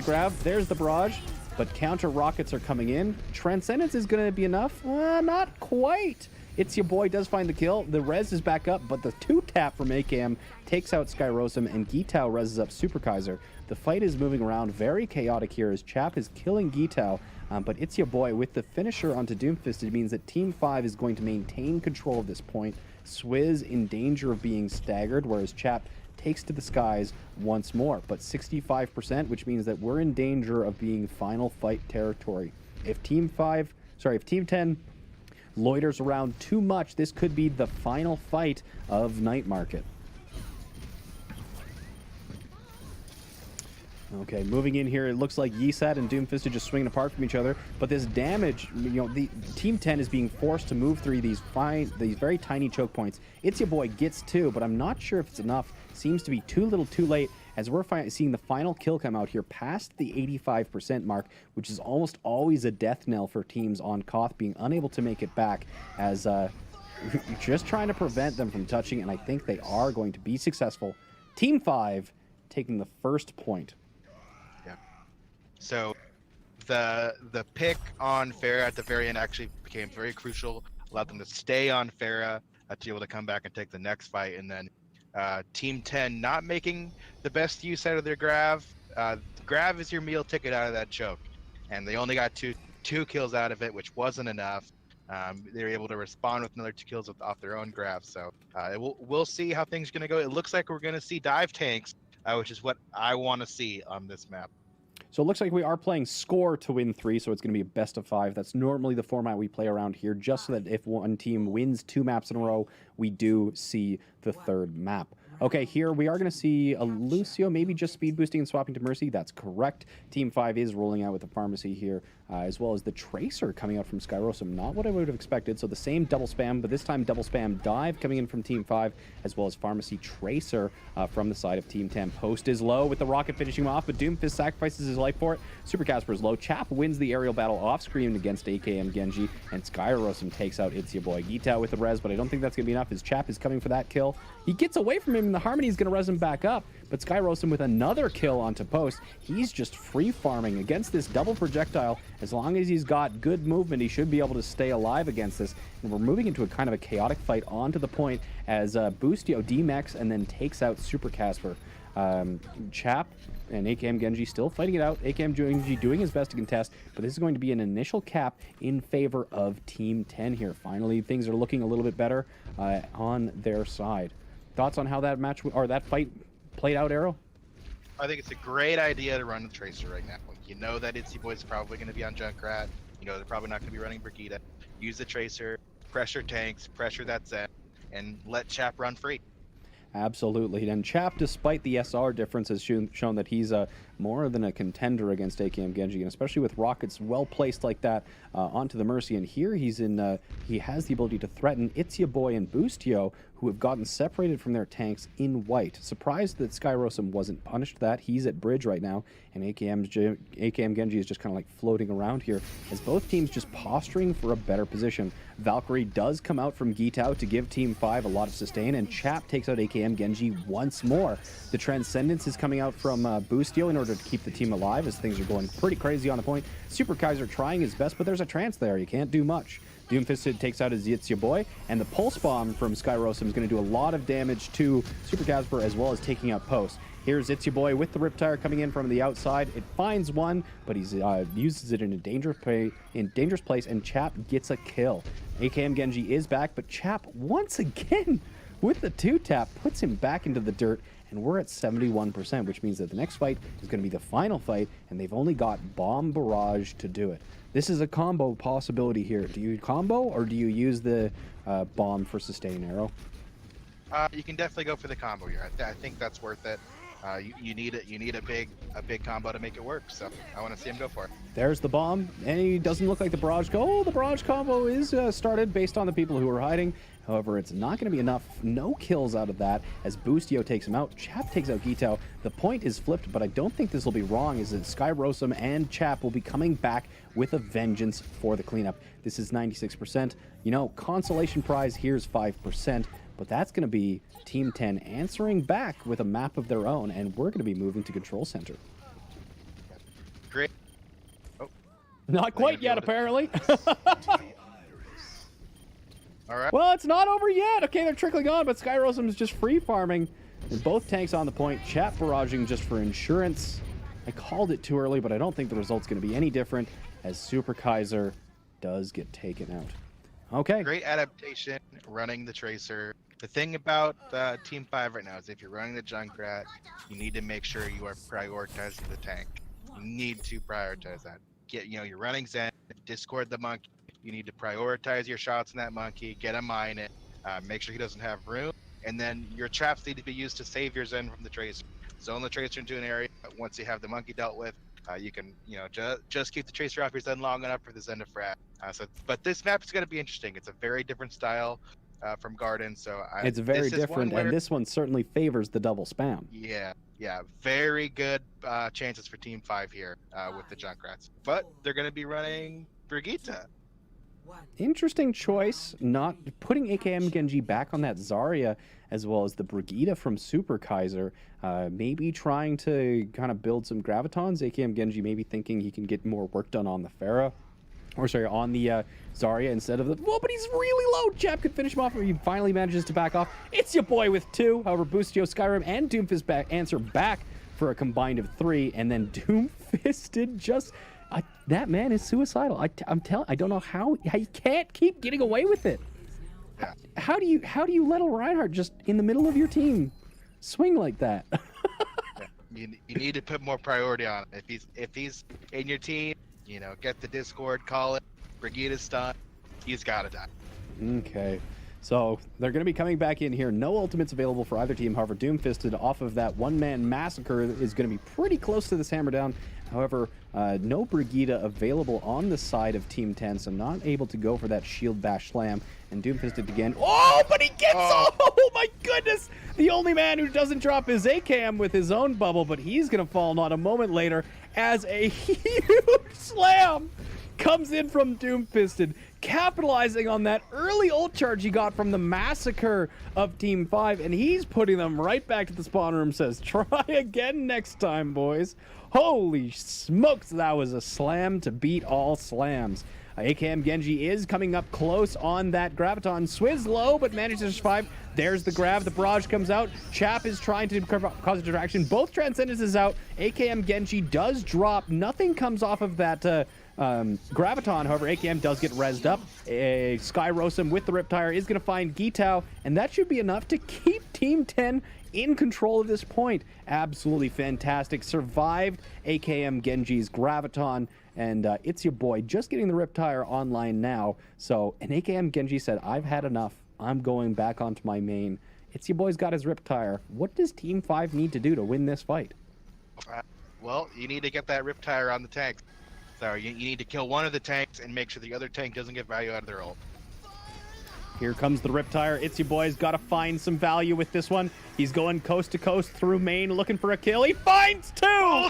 grab, there's the Barrage, but counter rockets are coming in. Transcendence is going to be enough. Not quite. It's your boy does find the kill. The res is back up, but the 2-tap from AKM takes out Skyrossm, and Gitao reses up Super Kaiser. The fight is moving around, very chaotic here as Chap is killing Gitao, but it's your boy with the finisher onto Doomfist. It means that Team 5 is going to maintain control of this point. Swizz in danger of being staggered, whereas Chap takes to the skies once more, but 65%, which means that we're in danger of being final fight territory. If Team 10 loiters around too much, this could be the final fight of Night Market. Okay, moving in here, it looks like Yisat and Doomfist are just swinging apart from each other, but this damage, the Team 10 is being forced to move through these very tiny choke points. It's your boy gets 2, but I'm not sure if it's enough. Seems to be too little too late, as we're seeing the final kill come out here past the 85% mark, which is almost always a death knell for teams on Koth being unable to make it back, as just trying to prevent them from touching, and I think they are going to be successful. Team 5 taking the first point. So the pick on Farah at the very end actually became very crucial, allowed them to stay on Farah to be able to come back and take the next fight. And then Team 10 not making the best use out of their Grav. Grav is your meal ticket out of that choke. And they only got two kills out of it, which wasn't enough. They were able to respond with another 2 kills off their own Grav. So we'll see how things are going to go. It looks like we're going to see dive tanks, which is what I want to see on this map. So it looks like we are playing score to win 3, so it's going to be a best of 5. That's normally the format we play around here, just so that if one team wins 2 maps in a row, we do see the 3rd map. Okay, here we are going to see a Lucio maybe just speed boosting and swapping to Mercy. That's correct. Team 5 is rolling out with the Pharmacy here, as well as the Tracer coming out from Skyrossm. Not what I would have expected. So the same double spam, but this time double spam dive coming in from Team 5, as well as Pharmacy Tracer from the side of Team 10. Post is low with the rocket finishing him off, but Doomfist sacrifices his life for it. Super Casper is low. Chap wins the aerial battle off screen against AKM Genji, and Skyrossm takes out It's Your Boy Gita with the res, but I don't think that's going to be enough. His Chap is coming for that kill. He gets away from him, and the Harmony is going to res him back up, but Skyrossm with another kill onto Post. He's just free farming against this double projectile. As long as he's got good movement, he should be able to stay alive against this. And we're moving into a kind of a chaotic fight onto the point as Boostio D-Mex and then takes out Super Casper. Chap and AKM Genji still fighting it out. AKM Genji doing his best to contest, but this is going to be an initial cap in favor of Team 10 here. Finally, things are looking a little bit better on their side. Thoughts on how that match or that fight played out, Arrow? I think it's a great idea to run the Tracer right now. You know that Itsy Boy's probably going to be on Junkrat. You know they're probably not going to be running Brigida. Use the Tracer, pressure tanks, pressure that Zen, and let Chap run free. Absolutely. And Chap, despite the SR difference, has shown that he's more than a contender against AKM Genji, and especially with rockets well placed like that onto the Mercy. And here he has the ability to threaten It's Your Boy and Boostio, who have gotten separated from their tanks in white. Surprised that Skyrossm wasn't punished that. He's at bridge right now, and AKM Genji is just kind of like floating around here as both teams just posturing for a better position. Valkyrie does come out from Gitao to give Team 5 a lot of sustain, and Chap takes out AKM Genji once more. The Transcendence is coming out from Boostio in order to keep the team alive as things are going pretty crazy on the point. Super Kaiser trying his best, but there's a trance there. You can't do much. Doomfist takes out his It's Your Boy, and the Pulse Bomb from Skyrossm is going to do a lot of damage to Super Casper as well as taking out Post. Here's It's Your Boy with the Riptire coming in from the outside. It finds one, but he uses it in a dangerous place, and Chap gets a kill. AKM Genji is back, but Chap once again with the 2-tap puts him back into the dirt, and we're at 71%, which means that the next fight is going to be the final fight, and they've only got Bomb Barrage to do it. This is a combo possibility here. Do you combo, or do you use the bomb for sustain, Arrow? You can definitely go for the combo here. I think that's worth it. You need it. You need a big combo to make it work. So I want to see him go for it. There's the bomb, and he doesn't look like the barrage go. Oh, the barrage combo is started based on the people who are hiding. However, it's not going to be enough. No kills out of that as Boostio takes him out. Chap takes out Gitao. The point is flipped, but I don't think this will be wrong, as Skyrossm and Chap will be coming back with a vengeance for the cleanup. This is 96%. You know, consolation prize here's 5%, but that's going to be Team 10 answering back with a map of their own, and we're going to be moving to Control Center. Great. Oh. Not quite yet, apparently. All right. Well, it's not over yet. Okay, they're trickling on, but Skyrossm is just free farming. And both tanks on the point. Chap barraging just for insurance. I called it too early, but I don't think the result's going to be any different as Super Kaiser does get taken out. Okay. Great adaptation, running the Tracer. The thing about Team 5 right now is if you're running the Junkrat, you need to make sure you are prioritizing the tank. You need to prioritize that. You're running Zen, Discord the monkey. You need to prioritize your shots in that monkey, get a mine it, make sure he doesn't have room, and then your traps need to be used to save your Zen from the Tracer. zone the tracer into an area. Once you have the monkey dealt with, you can, just keep the tracer off your Zen long enough for the Zen to frag. But this map is going to be interesting. It's a very different style from Garden, so It's very this is one different, where- and this one certainly favors the double spam. Yeah, very good chances for Team 5 here with the Junkrats. But they're going to be running Brigitte. Interesting choice, not putting AKM Genji back on that Zarya, as well as the Brigitte from Super Kaiser. Maybe trying to kind of build some Gravitons. AKM Genji maybe thinking he can get more work done on the Pharah. Or sorry, on the Zarya instead of the... Whoa, but he's really low! Jab could finish him off, and he finally manages to back off. It's your boy with 2. However, Boostio, Skyrim, and Doomfist answer back for a combined of 3. And then Doomfisted just... that man is suicidal. I don't know how he can't keep getting away with it. Yeah. How do you let a Reinhardt just in the middle of your team swing like that? You need to put more priority on it. If he's in your team, get the Discord, call it. Brigitte's stunned. He's got to die. Okay. So they're going to be coming back in here. No ultimates available for either team. However, Doomfisted off of that one-man massacre is going to be pretty close to this hammer down. However, no Brigitte available on the side of Team 10, so not able to go for that shield bash slam. And Doomfisted again. Oh, but he gets oh my goodness! The only man who doesn't drop his ACAM with his own bubble, but he's going to fall not a moment later as a huge slam comes in from Doomfisted, capitalizing on that early ult charge he got from the massacre of Team 5, and he's putting them right back to the spawn room, says, try again next time, boys. Holy smokes, that was a slam to beat all slams. AKM Genji is coming up close on that Graviton. Swizz low, but manages to survive. There's the grab. The barrage comes out. Chap is trying to cause a distraction. Both Transcendences out. AKM Genji does drop. Nothing comes off of that Graviton. However, AKM does get rezzed up. Skyrossm with the Riptire is going to find Gitao, and that should be enough to keep Team 10 in control of this point. Absolutely fantastic. Survived AKM Genji's Graviton, and it's your boy just getting the Riptire online now. So, and AKM Genji said, I've had enough. I'm going back onto my main. It's your boy's got his Riptire. What does Team 5 need to do to win this fight? Well, you need to get that Riptire on the tanks. So you need to kill one of the tanks and make sure the other tank doesn't get value out of their ult. Here comes the Riptire. It's your boy's got to find some value with this one. He's going coast to coast through main, looking for a kill. He finds 2!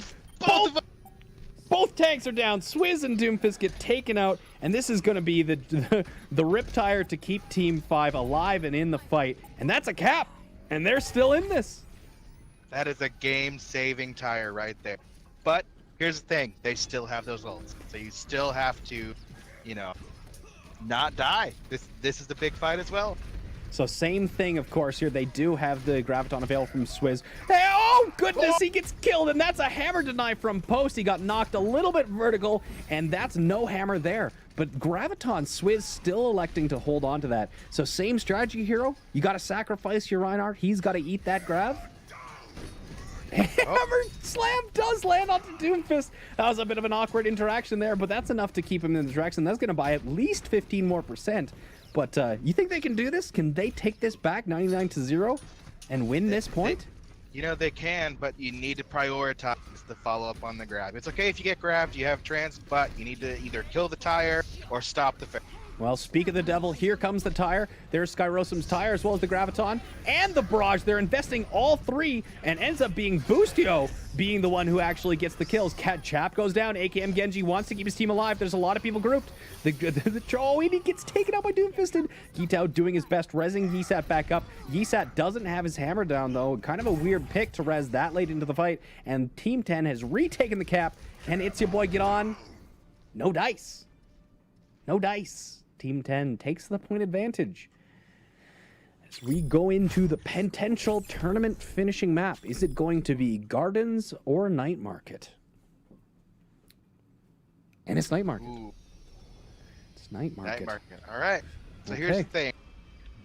Both tanks are down. Swizz and Doomfist get taken out, and this is going to be the Riptire to keep Team 5 alive and in the fight. And that's a cap, and they're still in this. That is a game-saving tire right there. But here's the thing, they still have those ults. So you still have to, not die. This is the big fight as well. So same thing, of course, here. They do have the Graviton available from Swizz. Hey, oh, goodness, he gets killed, and that's a hammer deny from Post. He got knocked a little bit vertical, and that's no hammer there. But Graviton, Swizz still electing to hold on to that. So same strategy, Hero. You got to sacrifice your Reinhardt. He's got to eat that Grav. Hammer slam does land onto Doomfist. That was a bit of an awkward interaction there, but that's enough to keep him in the direction. That's going to buy at least 15 more %. But you think they can do this? Can they take this back 99-0 and win this point? They can, but you need to prioritize the follow-up on the grab. It's okay if you get grabbed, you have trans, but you need to either kill the tire or stop the fair. Well, speak of the devil, here comes the tire. There's Skyrossm's tire as well as the Graviton and the barrage. They're investing all 3 and ends up being Boostio being the one who actually gets the kills. Chap goes down. AKM Genji wants to keep his team alive. There's a lot of people grouped. He gets taken out by Doomfisted. Gitao doing his best, rezzing Yisat back up. Yisat doesn't have his hammer down, though. Kind of a weird pick to rez that late into the fight. And Team 10 has retaken the cap. And it's your boy, get on. No dice. No dice. Team 10 takes the point advantage. As we go into the potential tournament finishing map, is it going to be Gardens or Night Market? And it's Night Market. Ooh. It's Night Market. Night Market. All right. So here's the thing.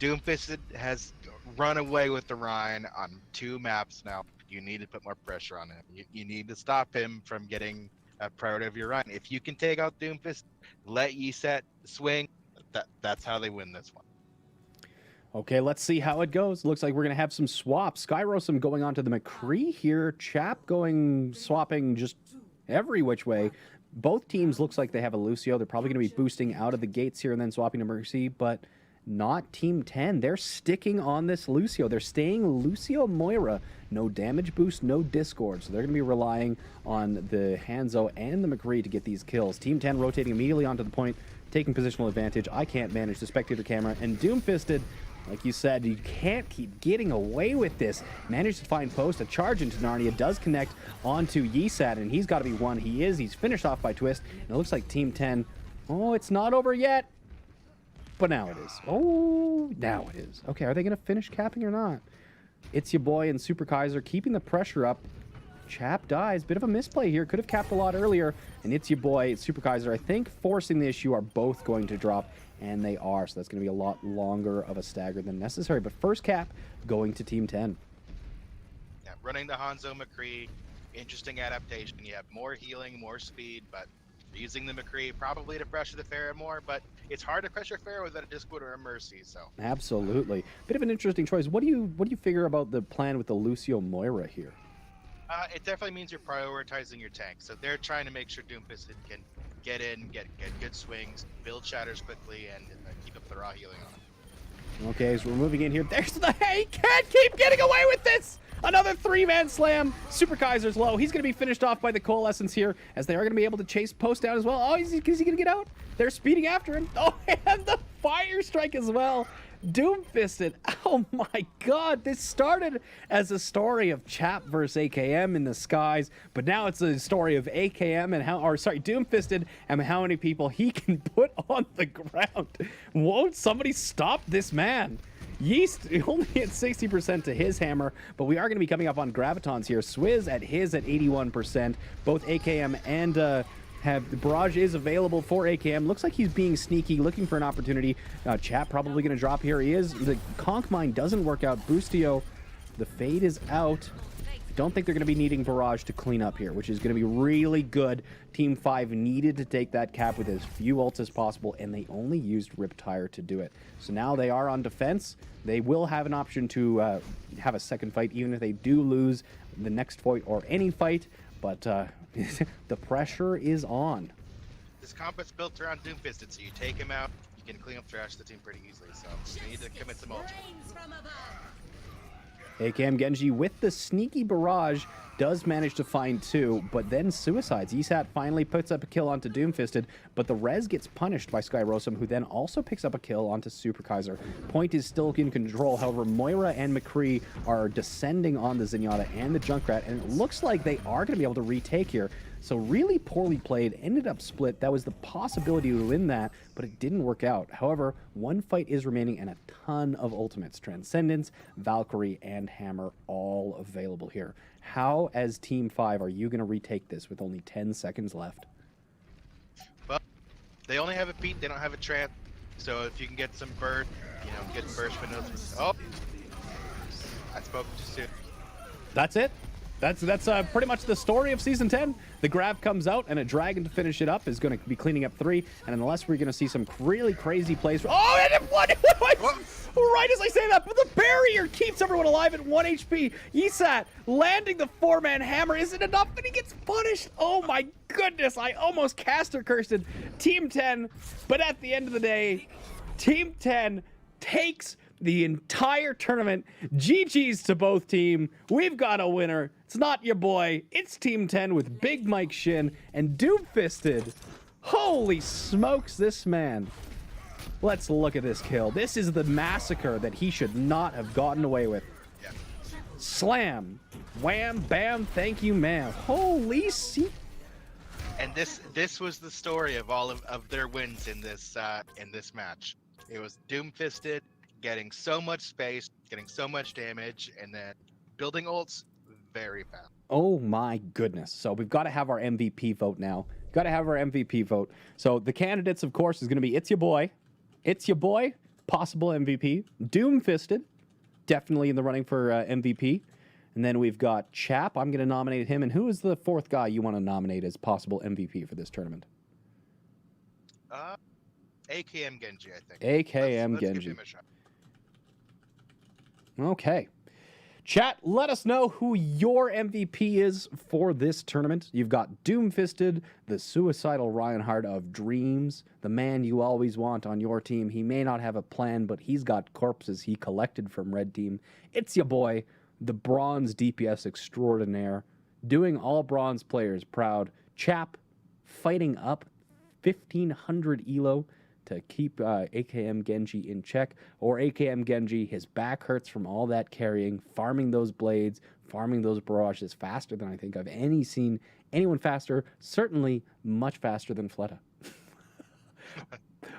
Doomfisted has run away with the Rhine on 2 maps now. You need to put more pressure on him. You need to stop him from getting a priority of your Rhine. If you can take out Doomfist, let Yisat swing. That's how they win this one. Okay, let's see how it goes. Looks like we're going to have some swaps. Skyrossm going on to the McCree here. Chap swapping just every which way. Both teams looks like they have a Lucio. They're probably going to be boosting out of the gates here and then swapping to Mercy, but not Team 10. They're sticking on this Lucio. They're staying Lucio Moira. No damage boost, no Discord. So they're going to be relying on the Hanzo and the McCree to get these kills. Team 10 rotating immediately onto the point, taking positional advantage. I can't manage the spectator camera. And Doomfisted, like you said, you can't keep getting away with this. Managed to find post. A charge into Narnia does connect onto Yesat, and he's got to be one. He is. He's finished off by Twist. And it looks like Team 10. Oh, it's not over yet. But now it is. Oh, now it is. Okay, are they going to finish capping or not? It's your boy and Super Kaiser keeping the pressure up. Chap dies. Bit of a misplay here. Could have capped a lot earlier. And it's your boy, Super Kaiser, I think, forcing the issue are both going to drop. And they are. So that's going to be a lot longer of a stagger than necessary. But first cap going to Team 10. Yeah, running the Hanzo McCree. Interesting adaptation. You have more healing, more speed, but using the McCree probably to pressure the Pharah more, but it's hard to pressure Pharah without a Discord or a Mercy, so. Absolutely. Bit of an interesting choice. What do you figure about the plan with the Lucio Moira here? It definitely means you're prioritizing your tank. So they're trying to make sure Doomfisted can get in, get good swings, build shatters quickly, and keep up the raw healing on. Okay, so we're moving in here. There's the... He can't keep getting away with this! Another 3-man slam. Super Kaiser's low. He's going to be finished off by the Coalescence here, as they are going to be able to chase post down as well. Oh, is he going to get out? They're speeding after him. Oh, and the fire strike as well. Doomfisted. Oh my god, this started as a story of Chap versus AKM in the skies, but now it's a story of AKM and Doomfisted and how many people he can put on the ground. Won't somebody stop this man? Yeast only at 60% to his hammer, but we are going to be coming up on Gravitons here. Swizz at 81%. Both AKM and the barrage is available for AKM. Looks like he's being sneaky, looking for an opportunity. Chap probably going to drop here. He is. The Conch Mine doesn't work out. Boostio, the fade is out. Don't think they're going to be needing barrage to clean up here, which is going to be really good. Team 5 needed to take that cap with as few ults as possible, and they only used Riptire to do it. So now they are on defense. They will have an option to have a second fight, even if they do lose the next fight or any fight. But the pressure is on. This comp is built around Doomfisted, so you take him out, you can clean up trash the team pretty easily. So you need to commit some ultimate. AKM Genji with the sneaky barrage does manage to find 2, but then suicides. Esat finally puts up a kill onto Doomfisted, but the res gets punished by Skyrossm, who then also picks up a kill onto Super Kaiser. Point is still in control. However, Moira and McCree are descending on the Zenyatta and the Junkrat, and it looks like they are going to be able to retake here. So really poorly played, ended up split. That was the possibility to win that, but it didn't work out. However, one fight is remaining and a ton of ultimates. Transcendence, Valkyrie, and Hammer all available here. How, as Team 5, are you going to retake this with only 10 seconds left? Well, they only have a beat, they don't have a trap. So if you can get some burst, get burst windows. Oh, I spoke too soon. That's it. That's pretty much the story of Season 10. The grab comes out, and a dragon to finish it up is going to be cleaning up 3. And unless we're going to see some really crazy plays... Oh, and it won! Right as I say that, but the barrier keeps everyone alive at 1 HP. Yesat landing the 4-man hammer. Is it enough? And he gets punished. Oh my goodness, I almost caster cursed Team 10. But at the end of the day, Team 10 takes the entire tournament. GG's to both team. We've got a winner. It's not your boy. It's Team 10 with Big Mike Shin and Doomfisted. Holy smokes, this man. Let's look at this kill. This is the massacre that he should not have gotten away with. Yeah. Slam. Wham, bam, thank you, ma'am. Holy And this was the story of all of their wins in this match. It was Doomfisted getting so much space, getting so much damage, and then building ults very fast. Oh my goodness. So we've got to have our MVP vote now. Got to have our MVP vote. So the candidates, of course, is going to be It's Your Boy, possible MVP. Doomfisted, definitely in the running for MVP. And then we've got Chap. I'm going to nominate him. And who is the 4th guy you want to nominate as possible MVP for this tournament? AKM Genji, I think. AKM let's Genji. give him a shot. Okay. Chat, let us know who your MVP is for this tournament. You've got Doomfisted, the suicidal Reinhardt of dreams, the man you always want on your team. He may not have a plan, but he's got corpses he collected from Red Team. It's your boy, the bronze DPS extraordinaire, doing all bronze players proud. Chap, fighting up 1,500 elo to keep AKM Genji in check, or AKM Genji, his back hurts from all that carrying, farming those blades, farming those barrages faster than I think I've seen anyone faster, certainly much faster than Fleta.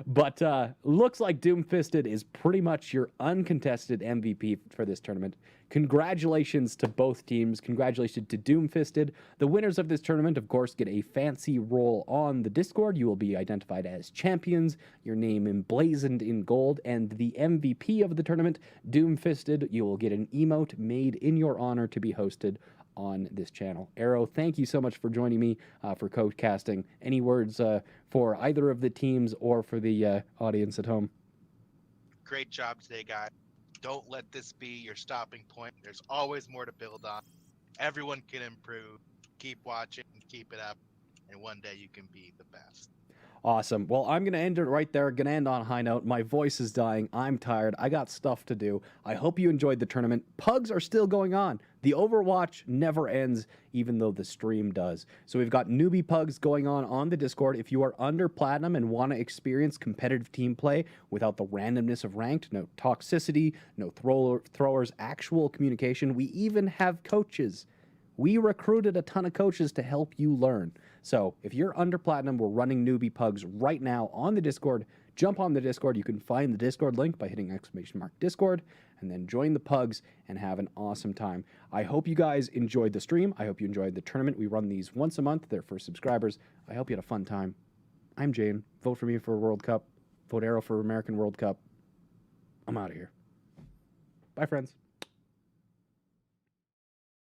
But looks like Doomfisted is pretty much your uncontested MVP for this tournament. Congratulations to both teams. Congratulations to Doomfisted. The winners of this tournament, of course, get a fancy role on the Discord. You will be identified as champions, your name emblazoned in gold, and the MVP of the tournament, Doomfisted, you will get an emote made in your honor to be hosted on this channel. Arrow, thank you so much for joining me for codecasting. Any words for either of the teams or for the audience at home? Great job today, guys. Don't let this be your stopping point. There's always more to build on. Everyone can improve. Keep watching, keep it up, and one day you can be the best. Awesome. Well, I'm going to end it right there. Going to end on a high note. My voice is dying. I'm tired. I got stuff to do. I hope you enjoyed the tournament. Pugs are still going on. The Overwatch never ends, even though the stream does. So we've got newbie pugs going on the Discord. If you are under platinum and want to experience competitive team play without the randomness of ranked, no toxicity, no throwers, actual communication, we even have coaches. We recruited a ton of coaches to help you learn. So if you're under platinum, we're running newbie pugs right now on the Discord. Jump on the Discord. You can find the Discord link by hitting !Discord and then join the pugs and have an awesome time. I hope you guys enjoyed the stream. I hope you enjoyed the tournament. We run these once a month. They're for subscribers. I hope you had a fun time. I'm Jayne. Vote for me for World Cup. Vote Arrow for American World Cup. I'm out of here. Bye, friends.